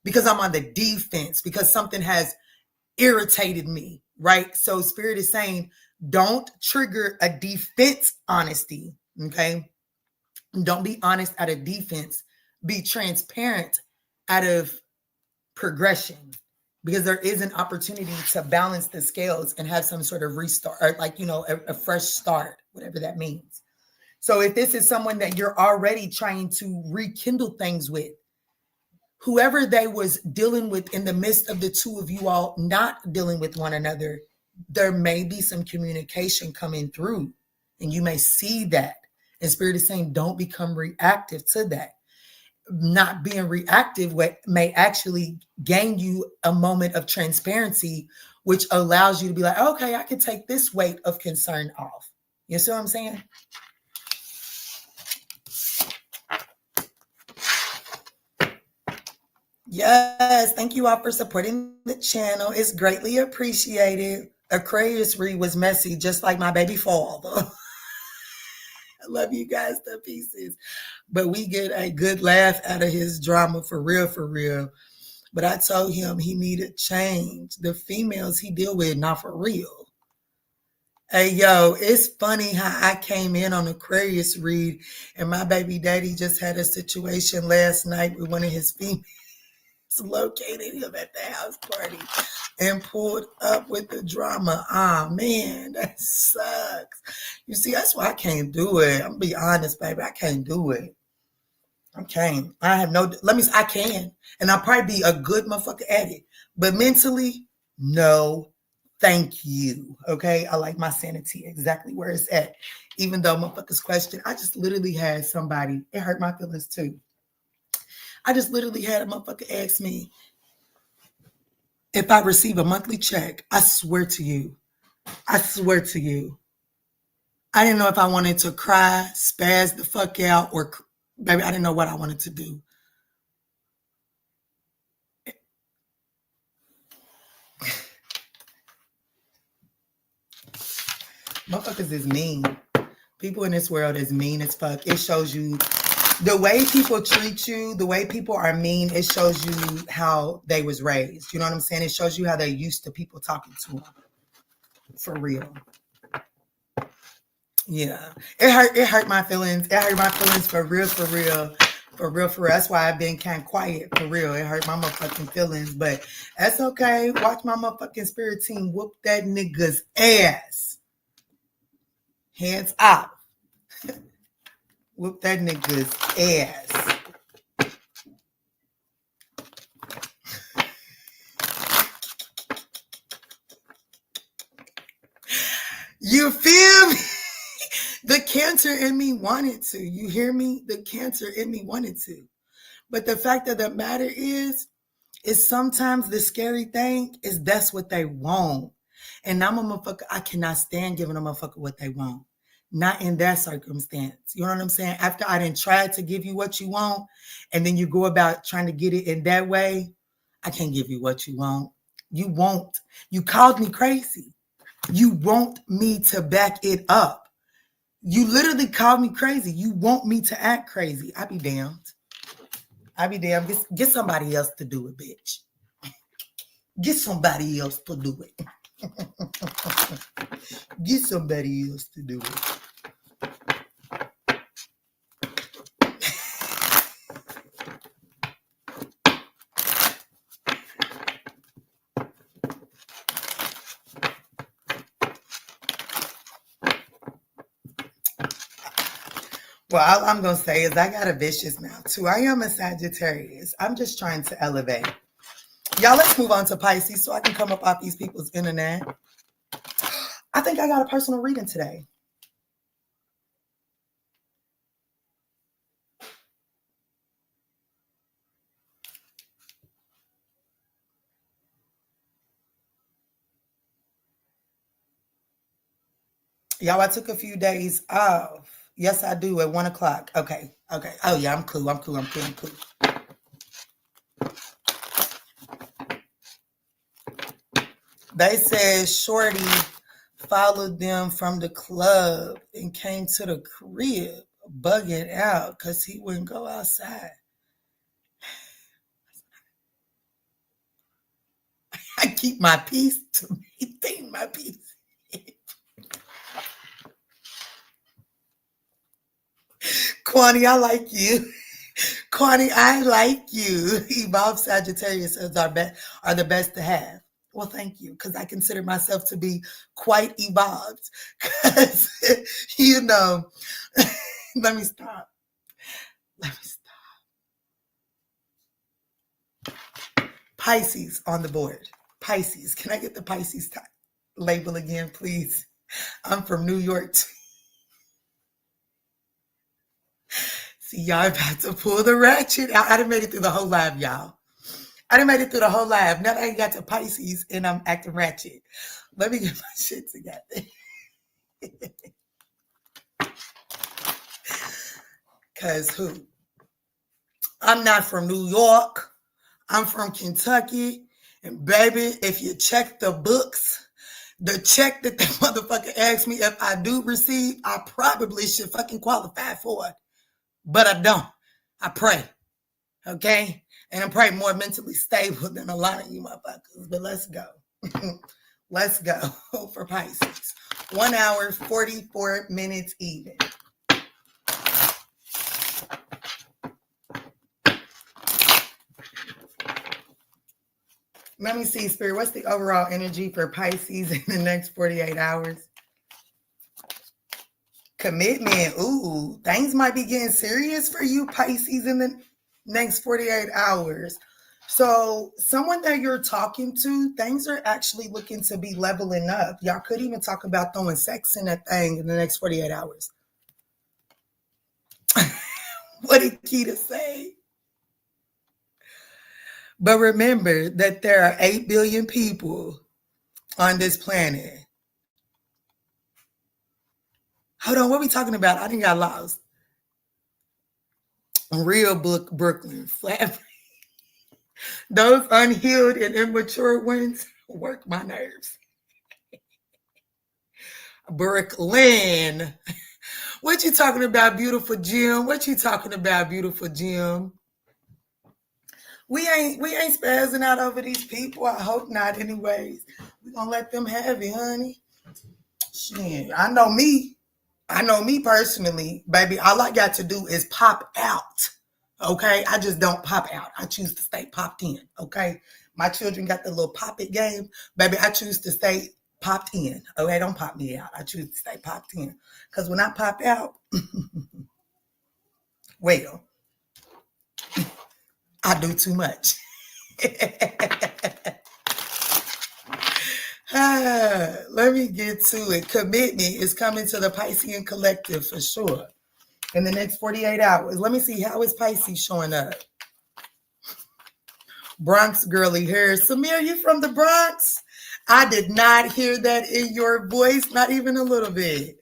because I'm on the defense, because something has irritated me, right? So Spirit is saying, Don't trigger a defense honesty, okay? Don't be honest out of defense. Be transparent out of progression, because there is an opportunity to balance the scales and have some sort of restart, or like, a fresh start, whatever that means. So if this is someone that you're already trying to rekindle things with, whoever they was dealing with in the midst of the two of you all not dealing with one another, there may be some communication coming through, and you may see that. And Spirit is saying, don't become reactive to that. Not being reactive may actually gain you a moment of transparency, which allows you to be like, okay, I can take this weight of concern off. You see what I'm saying? Yes, thank you all for supporting the channel. It's greatly appreciated. Aquarius read was messy, just like my baby father. I love you guys to pieces. But we get a good laugh out of his drama, for real, for real. But I told him he needed change. The females he deal with, not for real. Hey, yo, it's funny how I came in on Aquarius read, and my baby daddy just had a situation last night with one of his females. Located him at the house party and pulled up with the drama. Man, that sucks. You see, that's why I can't do it. I'm gonna be honest, baby. I can't do it. I can't. I can. And I'll probably be a good motherfucker at it. But mentally, no, thank you. Okay? I like my sanity exactly where it's at. Even though motherfuckers question, I just literally had somebody, it hurt my feelings too. I just literally had a motherfucker ask me if I receive a monthly check. I swear to you, I didn't know if I wanted to cry, spaz the fuck out, or baby, I didn't know what I wanted to do. Motherfuckers is mean. People in this world is mean as fuck. It shows you the way people treat you, the way people are mean. It shows you how they was raised. You know what I'm saying? It shows you how they used to people talking to them. For real. Yeah. It hurt my feelings. It hurt my feelings for real, for real. For real, for real. That's why I've been kind of quiet, for real. It hurt my motherfucking feelings. But that's okay. Watch my motherfucking spirit team whoop that nigga's ass. Hands up. Whoop that nigga's ass. You feel me? The Cancer in me wanted to. You hear me? The Cancer in me wanted to. But the fact of the matter is sometimes the scary thing is that's what they want. And I'm a motherfucker. I cannot stand giving a motherfucker what they want. Not in that circumstance. You know what I'm saying? After I didn't try to give you what you want, and then you go about trying to get it in that way, I can't give you what you want. You won't. You called me crazy. You want me to back it up. You literally called me crazy. You want me to act crazy. I be damned. I be damned. Get somebody else to do it, bitch. Get somebody else to do it. Get somebody else to do it. Well, all I'm going to say is I got a vicious mouth too. I am a Sagittarius. I'm just trying to elevate. Y'all, let's move on to Pisces so I can come up off these people's internet. I think I got a personal reading today. Y'all, I took a few days off. Yes, I do at 1 o'clock. Okay. Oh, yeah, I'm cool. They said Shorty followed them from the club and came to the crib bugging out because he wouldn't go outside. I keep my peace to maintain my peace. Kwani, I like you. Kwani, I like you. Evolved Sagittarius are the best to have. Well, thank you, because I consider myself to be quite evolved. Because, you know, let me stop. Let me stop. Pisces on the board. Pisces. Can I get the Pisces label again, please? I'm from New York. See, y'all about to pull the ratchet. I done made it through the whole live, y'all. I done made it through the whole live. Now that I got to Pisces and I'm acting ratchet. Let me get my shit together. Because who? I'm not from New York. I'm from Kentucky. And baby, if you check the books, the check that the motherfucker asked me if I do receive, I probably should fucking qualify for it. But I don't. I pray. Okay? And I'm probably more mentally stable than a lot of you motherfuckers. But let's go. Let's go for Pisces. 1 hour, 44 minutes even. Let me see, Spirit. What's the overall energy for Pisces in the next 48 hours? Commitment. Ooh, things might be getting serious for you, Pisces, in the next 48 hours. So someone that you're talking to, things are actually looking to be leveling up. Y'all could even talk about throwing sex in that thing in the next 48 hours. What did Keita say? But remember that there are 8 billion people on this planet. Hold on, what are we talking about? I think I lost. Real Brooklyn. Flat. Those unhealed and immature ones work my nerves. Brooklyn. What you talking about, beautiful Jim? What you talking about, beautiful Jim? We ain't spazzing out over these people. I hope not anyways. We're gonna let them have it, honey. Shit, I know me personally, baby. All I got to do is pop out. Okay? I just don't pop out. I choose to stay popped in. Okay? My children got the little pop it game. Baby, I choose to stay popped in. Okay? Don't pop me out. I choose to stay popped in. Because when I pop out, well, I do too much. Let me get to it. Commitment is coming to the Piscean collective for sure. In the next 48 hours. Let me see, how is Pisces showing up? Bronx girly hair. Samir, you from the Bronx? I did not hear that in your voice, not even a little bit.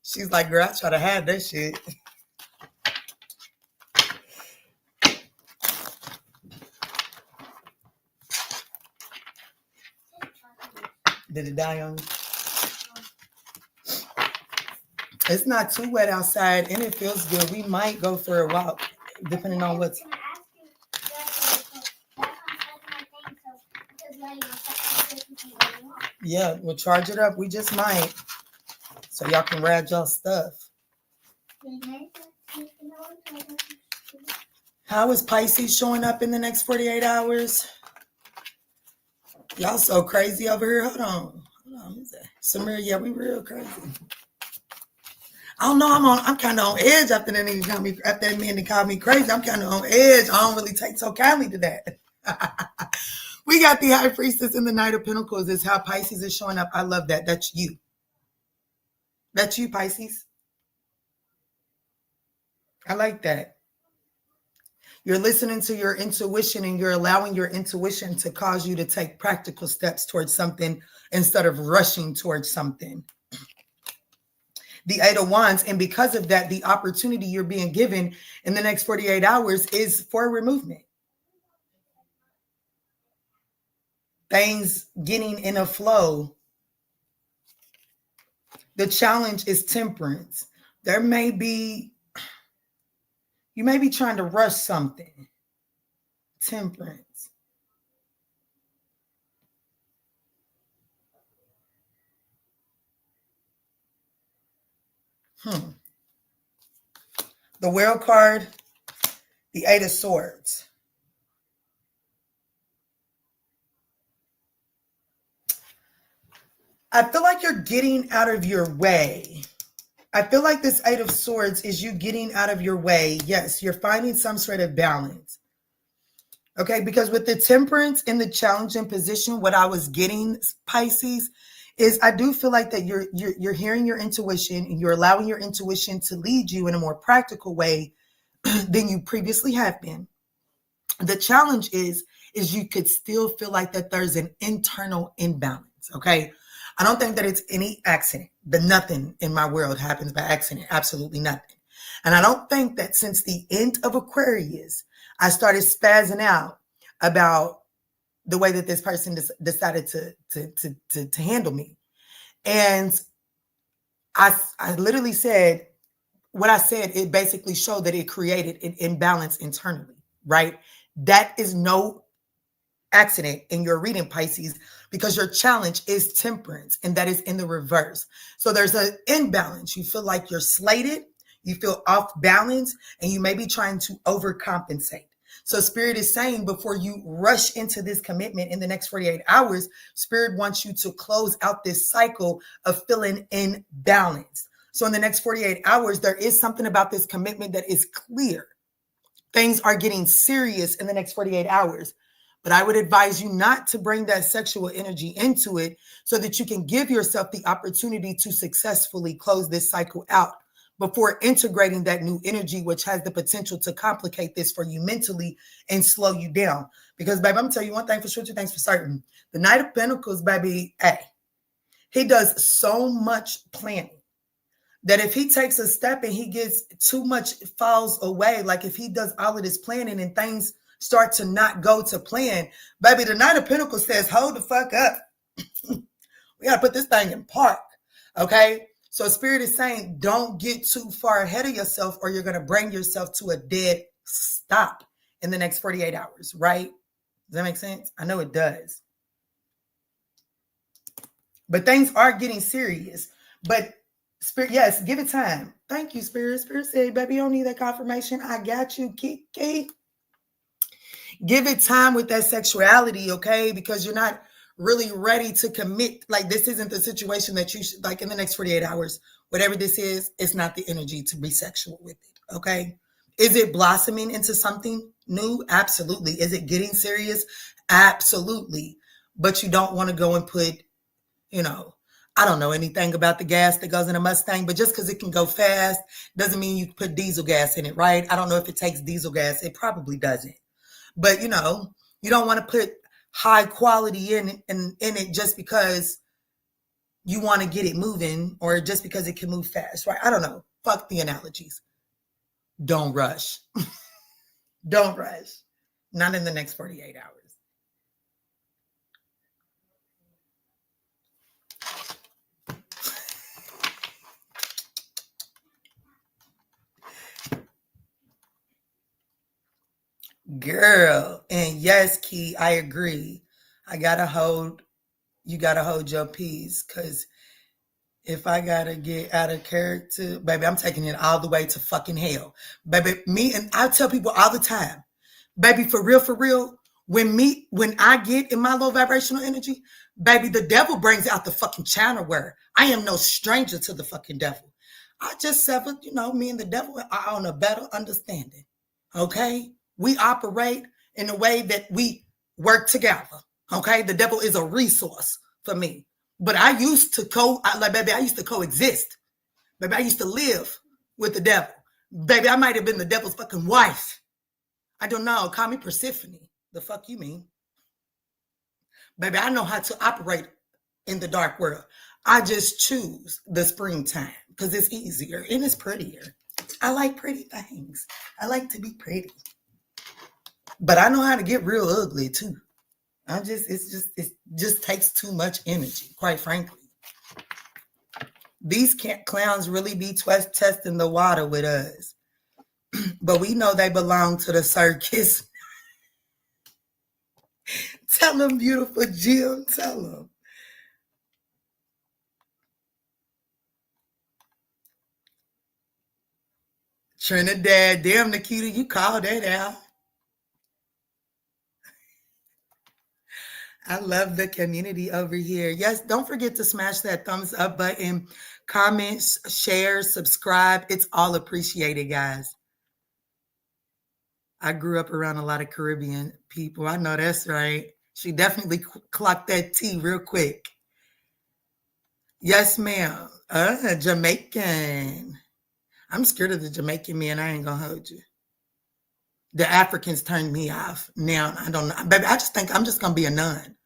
She's like, girl, I try to hide that shit. Did it die on you? It's not too wet outside and it feels good. We might go for a walk, depending on what's... Yeah, we'll charge it up. We just might. So y'all can ride y'all stuff. How is Pisces showing up in the next 48 hours? Y'all so crazy over here. Hold on. Who's that? Samir, yeah, we real crazy. I don't know. I'm kind of on edge after that nigga called me, after that man that called me crazy. I'm kind of on edge. I don't really take so kindly to that. We got the High Priestess in the Knight of Pentacles. Is how Pisces is showing up. I love that. That's you. That's you, Pisces. I like that. You're listening to your intuition and you're allowing your intuition to cause you to take practical steps towards something instead of rushing towards something. The 8 of Wands, and because of that, the opportunity you're being given in the next 48 hours is for movement. Things getting in a flow. The challenge is temperance. You may be trying to rush something. Temperance. The World card, the Eight of Swords. I feel like you're getting out of your way. I feel like this Eight of Swords is you getting out of your way. Yes, you're finding some sort of balance. Okay, because with the Temperance in the challenging position, what I was getting, Pisces, is I do feel like that you're hearing your intuition and you're allowing your intuition to lead you in a more practical way than you previously have been. The challenge is you could still feel like that there's an internal imbalance. Okay. I don't think that it's any accident. But nothing in my world happens by accident. Absolutely nothing. And I don't think that since the end of Aquarius, I started spazzing out about the way that this person decided to handle me. And I literally said, what I said, it basically showed that it created an imbalance internally, right? That is no accident in your reading, Pisces, because your challenge is Temperance, and that is in the reverse. So there's an imbalance. You feel like you're slated, you feel off balance, and you may be trying to overcompensate. So Spirit is saying before you rush into this commitment in the next 48 hours, Spirit wants you to close out this cycle of feeling imbalanced. So in the next 48 hours, there is something about this commitment that is clear. Things are getting serious in the next 48 hours. But I would advise you not to bring that sexual energy into it so that you can give yourself the opportunity to successfully close this cycle out before integrating that new energy, which has the potential to complicate this for you mentally and slow you down. Because, baby, I'm going to tell you one thing for sure, two things for certain. The Knight of Pentacles, baby, he does so much planning that if he takes a step and he gets too much falls away, like if he does all of this planning and things start to not go to plan, baby, the Knight of Pentacles says, hold the fuck up. We got to put this thing in park, okay? So Spirit is saying, don't get too far ahead of yourself or you're going to bring yourself to a dead stop in the next 48 hours, right? Does that make sense? I know it does. But things are getting serious. But Spirit, yes, give it time. Thank you, Spirit. Spirit said, baby, you don't need that confirmation. I got you, Kiki. Give it time with that sexuality, okay? Because you're not really ready to commit. Like, this isn't the situation that you should, like, in the next 48 hours, whatever this is, it's not the energy to be sexual with it, okay? Is it blossoming into something new? Absolutely. Is it getting serious? Absolutely. But you don't want to go and put, I don't know anything about the gas that goes in a Mustang, but just because it can go fast doesn't mean you put diesel gas in it, right? I don't know if it takes diesel gas. It probably doesn't. But, you don't want to put high quality in it just because you want to get it moving or just because it can move fast, right? I don't know. Fuck the analogies. Don't rush. Don't rush. Not in the next 48 hours. Girl, and yes, Key, I agree. You gotta hold your peace, because if I gotta get out of character, baby, I'm taking it all the way to fucking hell. Baby, and I tell people all the time, baby, for real, when I get in my low vibrational energy, baby, the devil brings out the fucking channel where I am no stranger to the fucking devil. I just severed, me and the devil are on a better understanding. Okay? We operate in a way that we work together. Okay? The devil is a resource for me. But I used to coexist. Baby, I used to live with the devil. Baby, I might have been the devil's fucking wife. I don't know. Call me Persephone. The fuck you mean? Baby, I know how to operate in the dark world. I just choose the springtime because it's easier and it's prettier. I like pretty things. I like to be pretty. But I know how to get real ugly too. It just takes too much energy, quite frankly. These clowns really be testing the water with us. But we know they belong to the circus. Tell them, beautiful Jim. Tell them. Trinidad. Damn, Nikita, you called that out. I love the community over here. Yes, don't forget to smash that thumbs up button, comments, share, subscribe. It's all appreciated, guys. I grew up around a lot of Caribbean people. I know that's right. She definitely clocked that T real quick. Yes, ma'am. Jamaican. I'm scared of the Jamaican men. I ain't gonna hold you. The Africans turned me off. Now, I don't know. Baby, I just think I'm just gonna be a nun.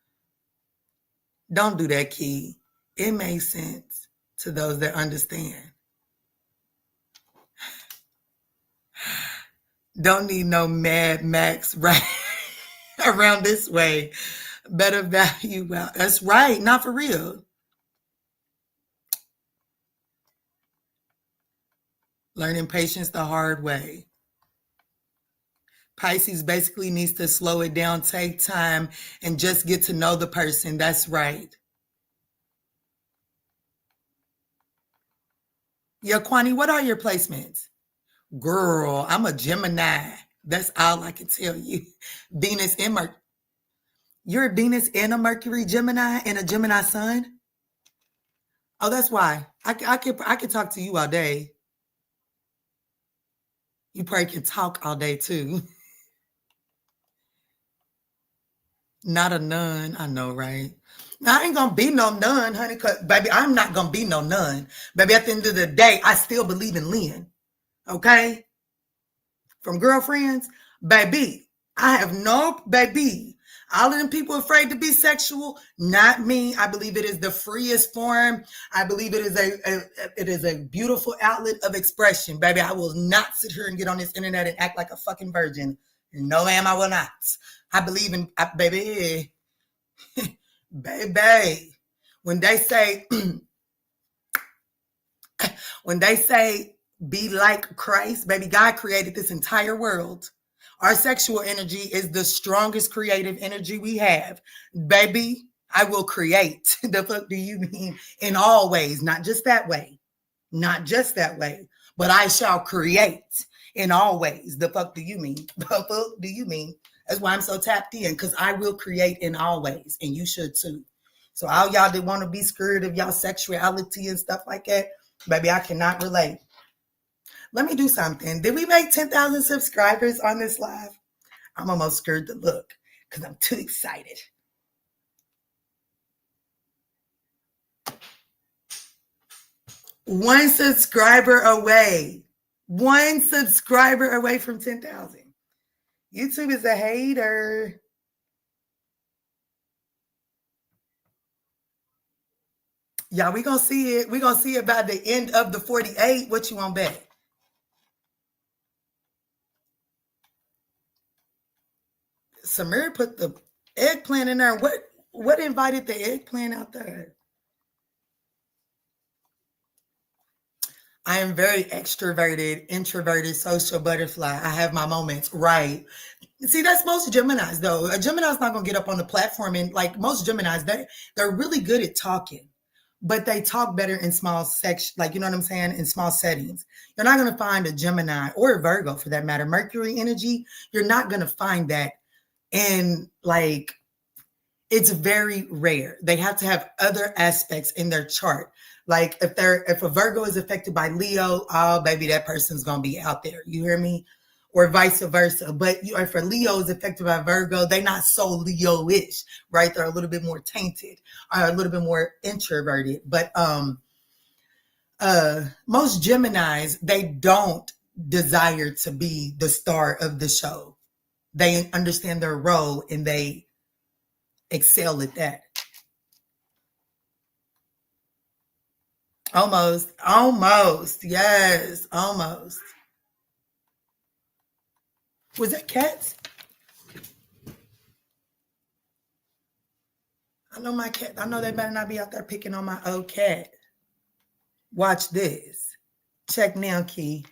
Don't do that, Key. It makes sense to those that understand. Don't need no Mad Max right around this way. Better value. Well, that's right. Not for real. Learning patience the hard way. Pisces basically needs to slow it down, take time, and just get to know the person. That's right. Yeah, Kwani, what are your placements? Girl, I'm a Gemini. That's all I can tell you. Venus and Mercury. You're a Venus and a Mercury Gemini and a Gemini sun? Oh, that's why. I could talk to you all day. You probably can talk all day too. Not a nun. I know, right? Now, I ain't gonna be no nun, honey, because baby, I'm not gonna be no nun. Baby, at the end of the day, I still believe in Lynn. Okay? From girlfriends, baby, I have no baby. All of them people afraid to be sexual, not me. I believe it is the freest form. I believe it is a beautiful outlet of expression, baby. I will not sit here and get on this internet and act like a fucking virgin. No, ma'am, I will not. I believe in baby, baby. When they say, be like Christ, baby, God created this entire world. Our sexual energy is the strongest creative energy we have. Baby, I will create. The fuck do you mean? In all ways, not just that way. Not just that way. But I shall create in all ways. The fuck do you mean? The fuck do you mean? That's why I'm so tapped in, because I will create in all ways. And you should too. So all y'all that want to be scared of y'all sexuality and stuff like that, baby, I cannot relate. Let me do something. Did we make 10,000 subscribers on this live? I'm almost scared to look because I'm too excited. One subscriber away. One subscriber away from 10,000. YouTube is a hater. Y'all, we gonna see it. We gonna see it by the end of the 48. What you want bet? Samir put the eggplant in there. What invited the eggplant out there? I am very extroverted, introverted, social butterfly. I have my moments, right? See, that's most Geminis, though. A Gemini's not going to get up on the platform, and like most Geminis, they're really good at talking, but they talk better in small sections, like, you know what I'm saying, in small settings. You're not going to find a Gemini or a Virgo, for that matter, Mercury energy. You're not going to find that. And like, it's very rare. They have to have other aspects in their chart. Like if a Virgo is affected by Leo, oh baby, that person's gonna be out there. You hear me? Or vice versa. But if a Leo is affected by Virgo, they're not so Leo-ish, right? They're a little bit more tainted, or a little bit more introverted. But most Geminis, they don't desire to be the star of the show. They understand their role and they excel at that. Almost, yes, almost. Was that cats? I know my cat. I know they better not be out there picking on my old cat. Watch this. Check now, Key.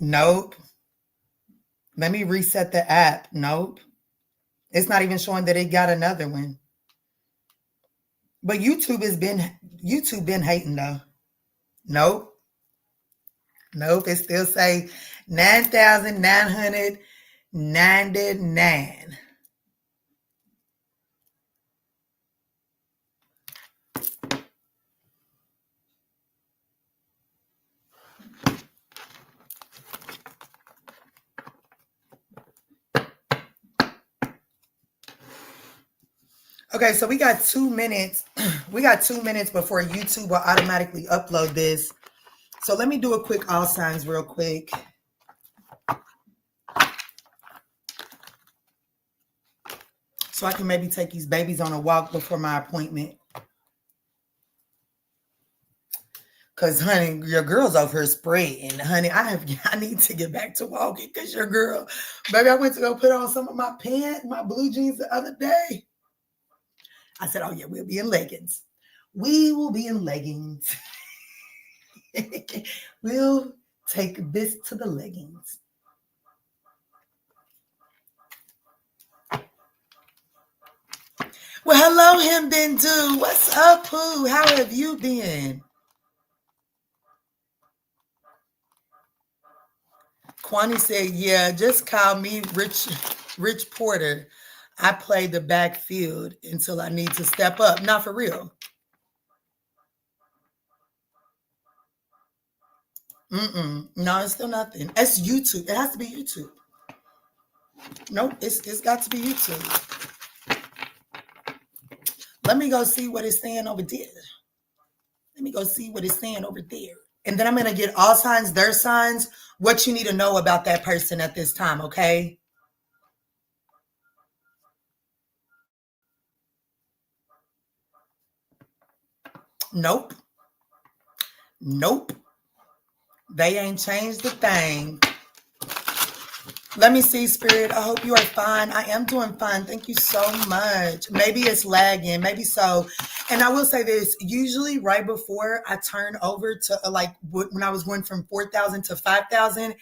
Nope. Let me reset the app. Nope. It's not even showing that it got another one. But YouTube been hating though. Nope. Nope. It still say 9,999. Okay, so we got 2 minutes. We got 2 minutes before YouTube will automatically upload this. So let me do a quick all signs real quick. So I can maybe take these babies on a walk before my appointment. Cause honey, your girl's over here spreading. Honey, I need to get back to walking because your girl, baby, I went to go put on some of my pants, my blue jeans the other day. I said, oh yeah, we'll be in leggings. We will be in leggings. We'll take this to the leggings. Well, hello, him been do. What's up, Pooh? How have you been? Kwani said, yeah, just call me Rich Porter. I play the backfield until I need to step up. Not for real. No, it's still nothing. It's YouTube. It has to be YouTube. Nope, it's got to be YouTube. Let me go see what it's saying over there. Let me go see what it's saying over there. And then I'm going to get all signs, their signs, what you need to know about that person at this time, okay? Nope. Nope. They ain't changed a thing. Let me see, Spirit. I hope you are fine. I am doing fine. Thank you so much. Maybe it's lagging. Maybe so. And I will say this. Usually right before I turn over to like when I was going from 4,000 to 5,000,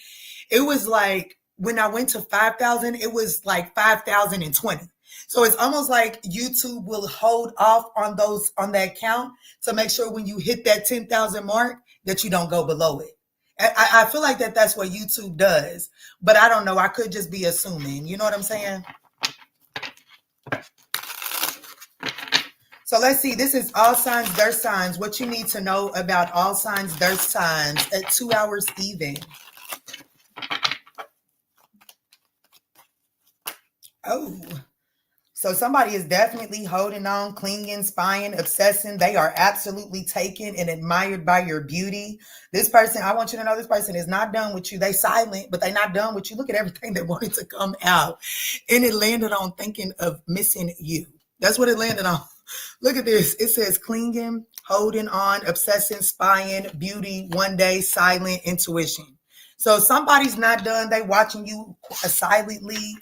it was like when I went to 5,000, it was like 5,020. So it's almost like YouTube will hold off on that count to make sure when you hit that 10,000 mark that you don't go below it. I feel like that's what YouTube does, but I don't know. I could just be assuming. You know what I'm saying? So let's see. This is all signs, their signs. What you need to know about all signs, their signs at 2 hours even. Oh. So somebody is definitely holding on, clinging, spying, obsessing. They are absolutely taken and admired by your beauty. This person, I want you to know this person is not done with you. They silent, but they're not done with you. Look at everything that wanted to come out. And it landed on thinking of missing you. That's what it landed on. Look at this. It says clinging, holding on, obsessing, spying, beauty, one day, silent, intuition. So somebody's not done. They watching you silently.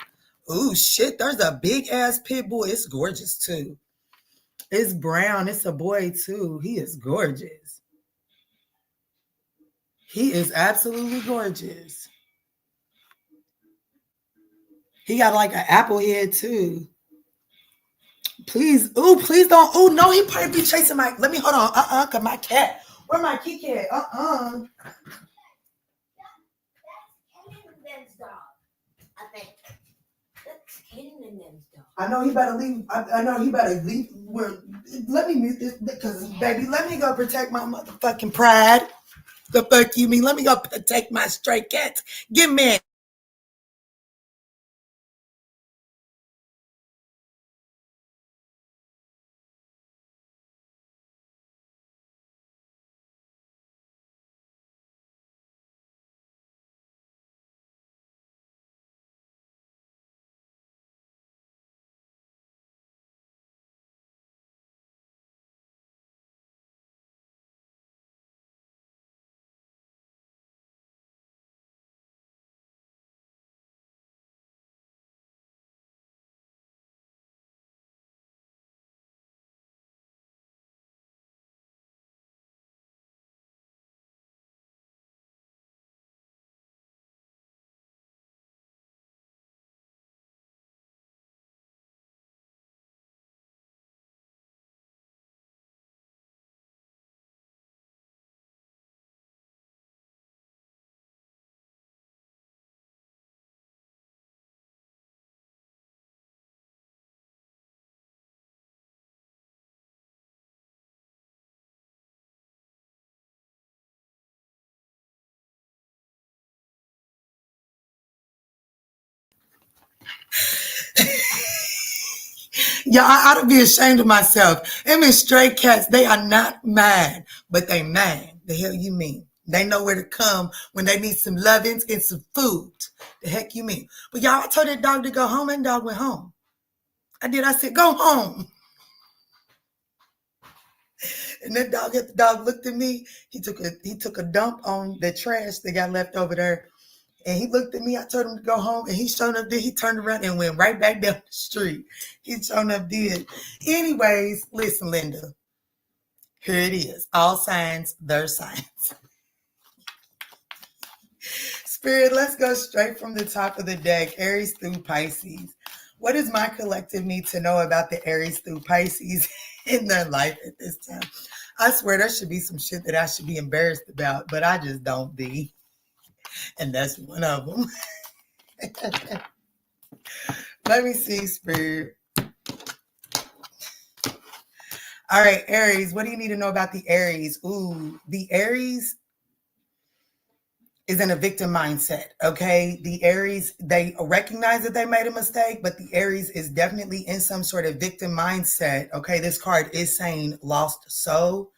Ooh, shit, there's a big ass pit bull. It's gorgeous too. It's brown. It's a boy too. He is gorgeous. He is absolutely gorgeous. He got like an apple head too. Please, please don't. Oh no, he probably be chasing my. Let me hold on. Cause my cat. Where my kitty cat? That's dog. I think. I know he better leave. I know he better leave. Let me mute this because, baby, let me go protect my motherfucking pride. The fuck you mean? Let me go protect my stray cats. Give me. Yeah, I ought to be ashamed of myself. Them is stray cats. They are not mad, but they mad. The hell you mean? They know where to come when they need some lovings and some food. The heck you mean? But y'all, I told that dog to go home, and the dog went home. I did. I said, go home. And that dog looked at me. He took a dump on the trash that got left over there. And he looked at me. I told him to go home, and he showed up there. He turned around and went right back down the street. He showed up did. Anyways, listen, Linda. Here it is. All signs, their signs. Spirit, let's go straight from the top of the deck. Aries through Pisces. What does my collective need to know about the Aries through Pisces in their life at this time? I swear there should be some shit that I should be embarrassed about, but I just don't be. And that's one of them. Let me see, Spirit. All right, Aries, what do you need to know about the Aries? Ooh, the Aries is in a victim mindset, okay? The Aries, they recognize that they made a mistake, but the Aries is definitely in some sort of victim mindset, okay? This card is saying lost soul,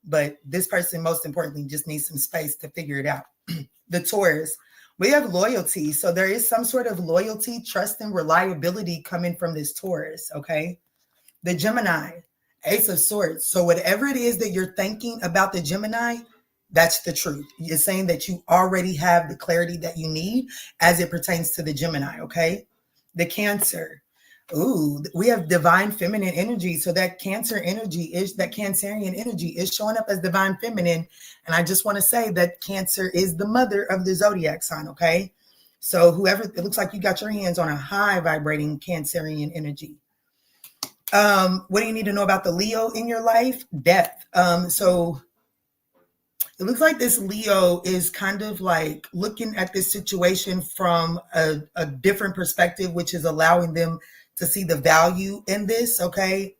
but this person, most importantly, just needs some space to figure it out. The Taurus, we have loyalty. So there is some sort of loyalty, trust, and reliability coming from this Taurus, okay? The Gemini, Ace of Swords. So whatever it is that you're thinking about the Gemini, that's the truth. It's saying that you already have the clarity that you need as it pertains to the Gemini, okay? The Cancer. Ooh, we have divine feminine energy. So that Cancerian energy is showing up as divine feminine. And I just want to say that Cancer is the mother of the zodiac sign, okay? So whoever, it looks like you got your hands on a high vibrating Cancerian energy. What do you need to know about the Leo in your life? Death. So it looks like this Leo is kind of like looking at this situation from a different perspective, which is allowing them to see the value in this, okay?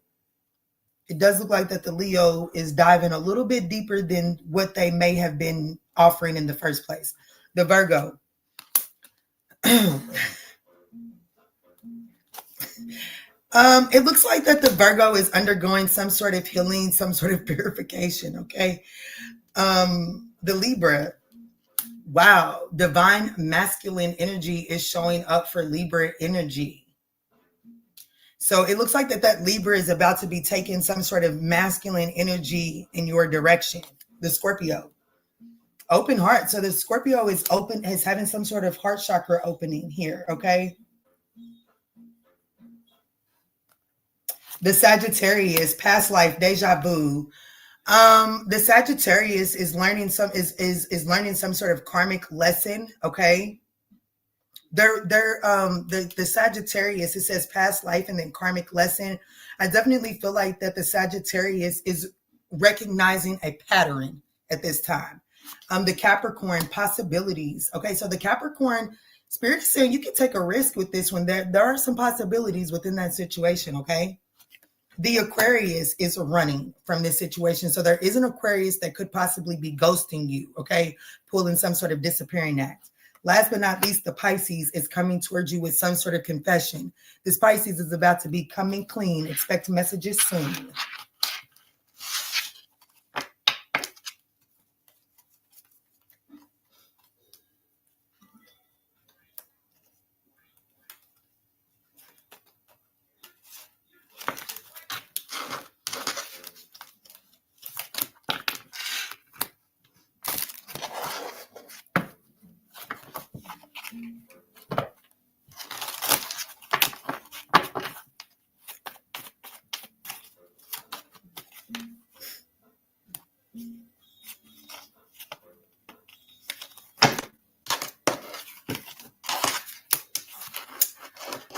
It does look like that the Leo is diving a little bit deeper than what they may have been offering in the first place. The Virgo. It looks like that the Virgo is undergoing some sort of healing, some sort of purification, okay? The Libra, wow, divine masculine energy is showing up for Libra energy. So it looks like that Libra is about to be taking some sort of masculine energy in your direction. The Scorpio, open heart. So the Scorpio is having some sort of heart chakra opening here, okay? The Sagittarius, past life, deja vu. The Sagittarius is learning learning some sort of karmic lesson, okay? The Sagittarius, it says past life and then karmic lesson. I definitely feel like that the Sagittarius is recognizing a pattern at this time. The Capricorn, possibilities. Okay, so the Capricorn spirit is saying you can take a risk with this one. There are some possibilities within that situation, okay? The Aquarius is running from this situation. So there is an Aquarius that could possibly be ghosting you, okay? Pulling some sort of disappearing act. Last but not least, the Pisces is coming towards you with some sort of confession. This Pisces is about to be coming clean. Expect messages soon.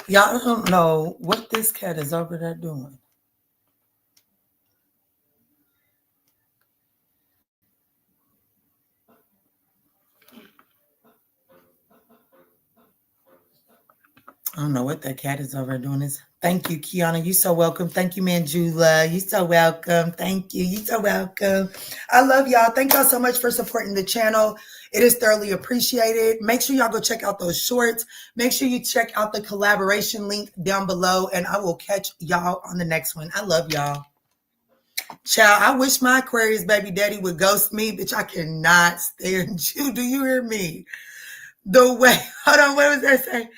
Y'all don't know what this cat is over there doing. I don't know what that cat is over doing. This. Thank you, Kiana. You so welcome. Thank you, Manjula. You so welcome. Thank you. You so welcome. I love y'all. Thank y'all so much for supporting the channel. It is thoroughly appreciated. Make sure y'all go check out those shorts. Make sure you check out the collaboration link down below, and I will catch y'all on the next one. I love y'all. Child, I wish my Aquarius baby daddy would ghost me, bitch. I cannot stand you. Do you hear me? The way, hold on, what was that saying?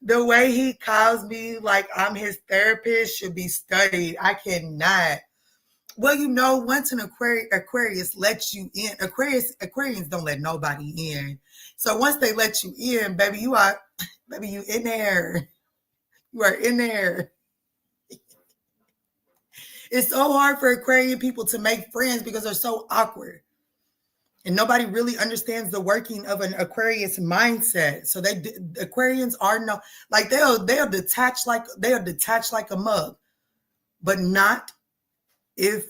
The way he calls me like I'm his therapist should be studied. I cannot. Well, you know, once an Aquarius lets you in, Aquarians don't let nobody in. So once they let you in, baby, you in there. You are in there. It's so hard for Aquarian people to make friends because they're so awkward. And nobody really understands the working of an Aquarius mindset. So Aquarians are like they'll detach like a mug, but not if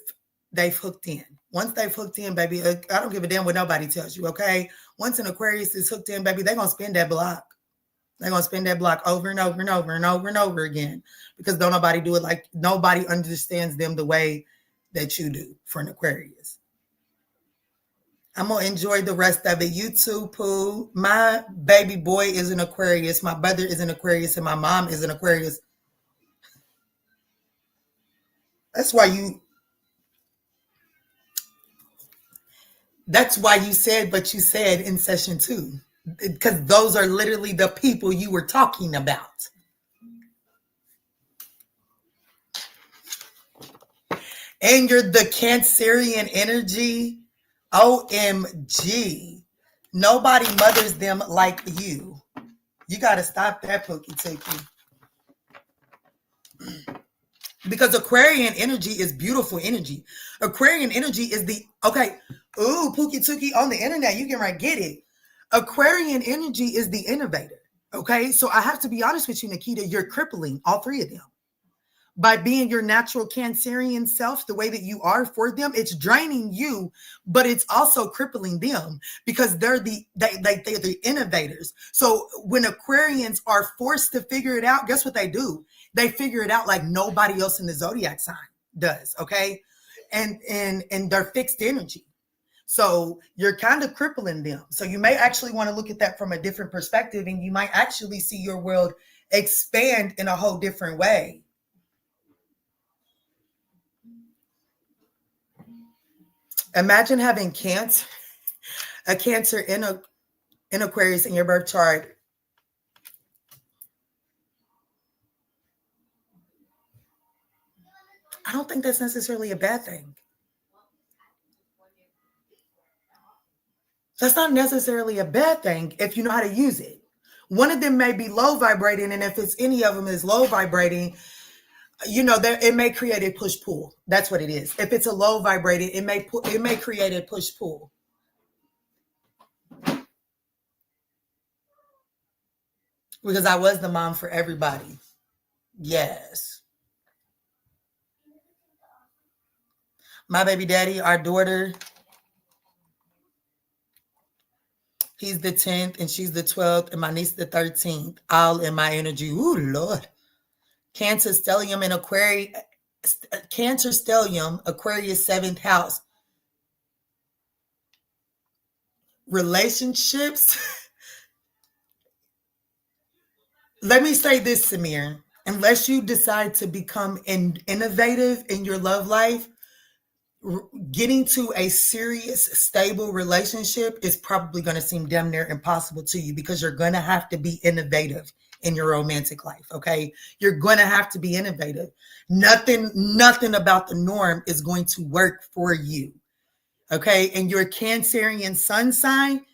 they've hooked in. Once they've hooked in, baby, I don't give a damn what nobody tells you, okay? Once an Aquarius is hooked in, baby, they're gonna spin that block. They're gonna spin that block over and over and over and over and over again because don't nobody do it like nobody understands them the way that you do for an Aquarius. I'm going to enjoy the rest of it. You too, Pooh. My baby boy is an Aquarius. My brother is an Aquarius. And my mom is an Aquarius. That's why you said what you said in session 2. Because those are literally the people you were talking about. And you're the Cancerian energy. OMG. Nobody mothers them like you. You got to stop that, Pookie Tookie. Because Aquarian energy is beautiful energy. Aquarian energy is ooh, Pookie Tookie on the internet. You can get it. Aquarian energy is the innovator. Okay. So I have to be honest with you, Nikita, you're crippling all three of them. By being your natural Cancerian self, the way that you are for them, it's draining you, but it's also crippling them because they're the innovators. So when Aquarians are forced to figure it out, guess what they do? They figure it out like nobody else in the zodiac sign does. Okay. And they're fixed energy. So you're kind of crippling them. So you may actually want to look at that from a different perspective, and you might actually see your world expand in a whole different way. Imagine having a Cancer in Aquarius in your birth chart. I don't think that's necessarily a bad thing. That's not necessarily a bad thing if you know how to use it. One of them may be low vibrating, and if it's any of them is low vibrating, you know, it may create a push-pull. That's what it is. If it's a low vibrating, it may create a push-pull. Because I was the mom for everybody. Yes. My baby daddy, our daughter, he's the 10th and she's the 12th, and my niece the 13th. All in my energy. Ooh, Lord. Cancer stellium in Aquarius. Cancer stellium, Aquarius 7th house. Relationships. Let me say this, Samir. Unless you decide to become innovative in your love life, getting to a serious, stable relationship is probably going to seem damn near impossible to you because you're going to have to be innovative in your romantic life, okay? You're going to have to be innovative. Nothing about the norm is going to work for you, okay? And your Cancerian sun sign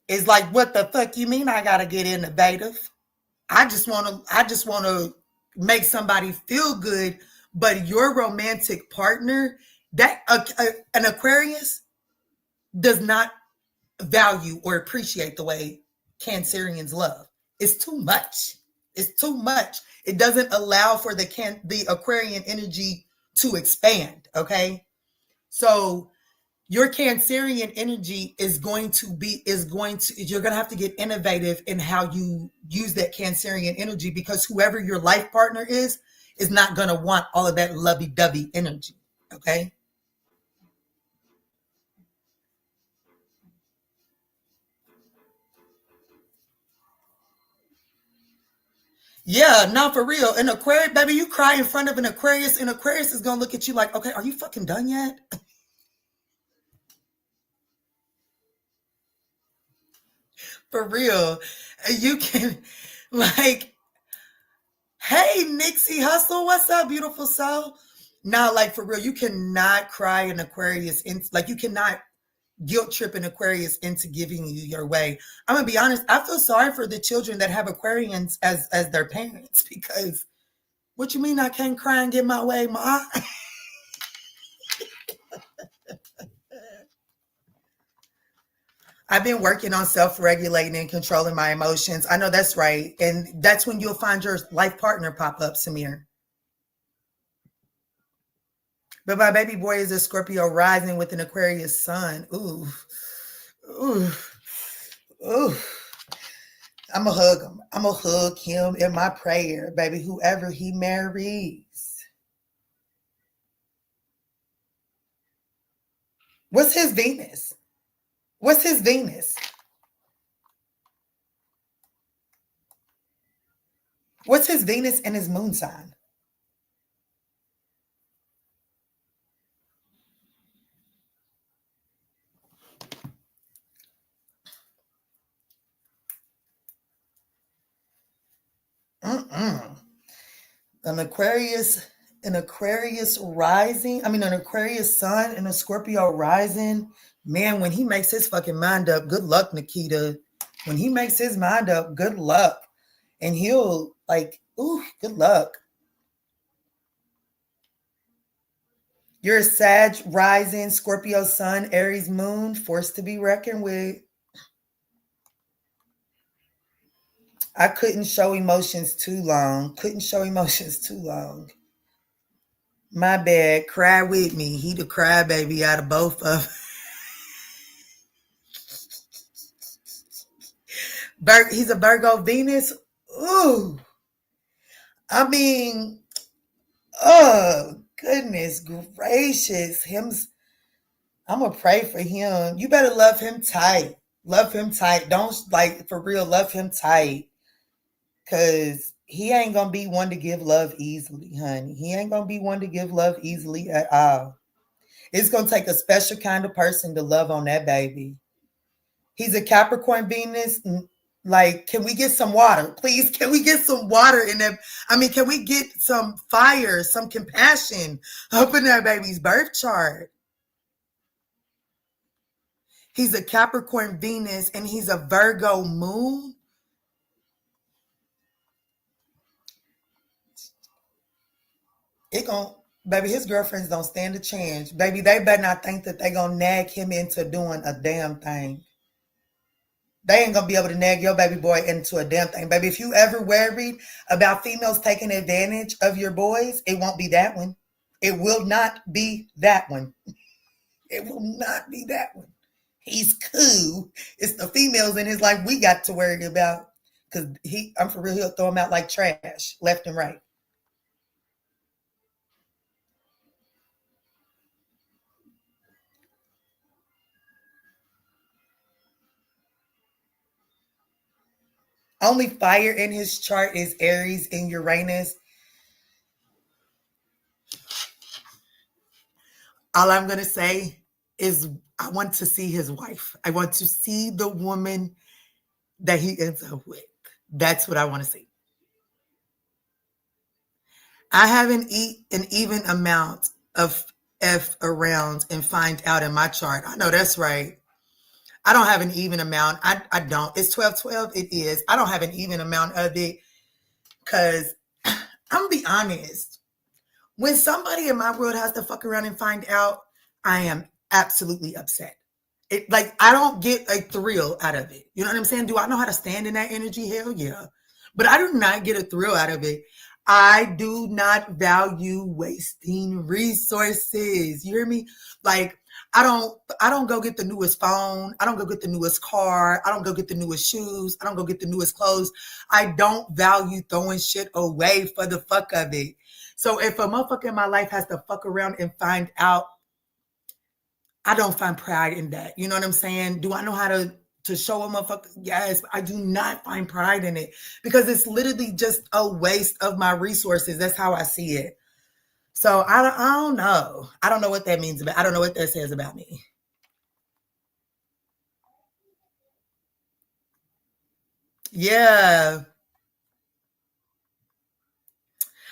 is like, what the fuck you mean I got to get innovative? I just want to make somebody feel good, but your romantic partner, an Aquarius, does not value or appreciate the way Cancerians love. It's too much. It's too much. It doesn't allow for the Aquarian energy to expand. Okay, so Your Cancerian energy you're going to have to get innovative in how you use that Cancerian energy, because whoever your life partner is not going to want all of that lovey-dovey energy. Okay. Yeah, no, for real. An Aquarius, baby, you cry in front of an Aquarius, and Aquarius is going to look at you like, okay, are you fucking done yet? For real. You can, like, hey, Nixie Hustle, what's up, beautiful soul? Now, like, for real, you cannot cry an Aquarius, you cannot guilt trip an Aquarius into giving you your way. I'm going to be honest, I feel sorry for the children that have Aquarians as their parents, because what you mean I can't cry and get my way, Ma? I've been working on self-regulating and controlling my emotions. I know that's right. And that's when you'll find your life partner pop up, Samir. But my baby boy is a Scorpio rising with an Aquarius sun. Ooh. Ooh. Ooh. I'm going to hug him. I'm going to hug him in my prayer, baby, whoever he marries. What's his Venus? What's his Venus? What's his Venus and his moon sign? An Aquarius rising. An Aquarius sun and a Scorpio rising. Man, when he makes his fucking mind up, good luck, Nikita. When he makes his mind up, good luck. And he'll good luck. You're a Sag rising, Scorpio sun, Aries moon, force to be reckoned with. I couldn't show emotions too long. My bad. Cry with me. He the crybaby out of both of them. He's a Virgo Venus. Ooh. Oh, goodness gracious. I'm going to pray for him. You better love him tight. Don't, for real, love him tight. Because he ain't going to be one to give love easily, honey. He ain't going to be one to give love easily at all. It's going to take a special kind of person to love on that baby. He's a Capricorn Venus. Can we get some water? Please, can we get some water in that? Can we get some fire, some compassion up in that baby's birth chart? He's a Capricorn Venus and he's a Virgo moon. Baby, his girlfriends don't stand a chance. Baby, they better not think that they gonna nag him into doing a damn thing. They ain't gonna be able to nag your baby boy into a damn thing. Baby, if you ever worried about females taking advantage of your boys, it won't be that one. It will not be that one. It will not be that one. He's cool. It's the females in his life we got to worry about. Because I'm for real, he'll throw them out like trash, left and right. Only fire in his chart is Aries and Uranus. All I'm going to say is I want to see his wife. I want to see the woman that he ends up with. That's what I want to see. I have an even amount of F around and find out in my chart. I know that's right. I don't have an even amount. I don't. It's 12-12. It is. I don't have an even amount of it because I'm going to be honest. When somebody in my world has to fuck around and find out, I am absolutely upset. I don't get a thrill out of it. You know what I'm saying? Do I know how to stand in that energy? Hell yeah. But I do not get a thrill out of it. I do not value wasting resources. You hear me? Like, I don't go get the newest phone. I don't go get the newest car. I don't go get the newest shoes. I don't go get the newest clothes. I don't value throwing shit away for the fuck of it. So if a motherfucker in my life has to fuck around and find out, I don't find pride in that. You know what I'm saying? Do I know how to show a motherfucker? Yes, I do not find pride in it because it's literally just a waste of my resources. That's how I see it. So I don't know. I don't know what that means about. I don't know what that says about me. Yeah.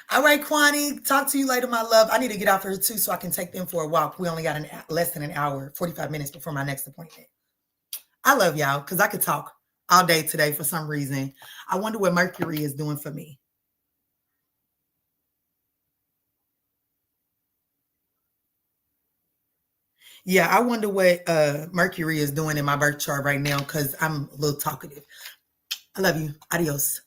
All right, Kwani. Talk to you later, my love. I need to get off here too so I can take them for a walk. We only got less than an hour, 45 minutes before my next appointment. I love y'all because I could talk all day today for some reason. I wonder what Mercury is doing for me. Yeah, I wonder what Mercury is doing in my birth chart right now because I'm a little talkative. I love you. Adios.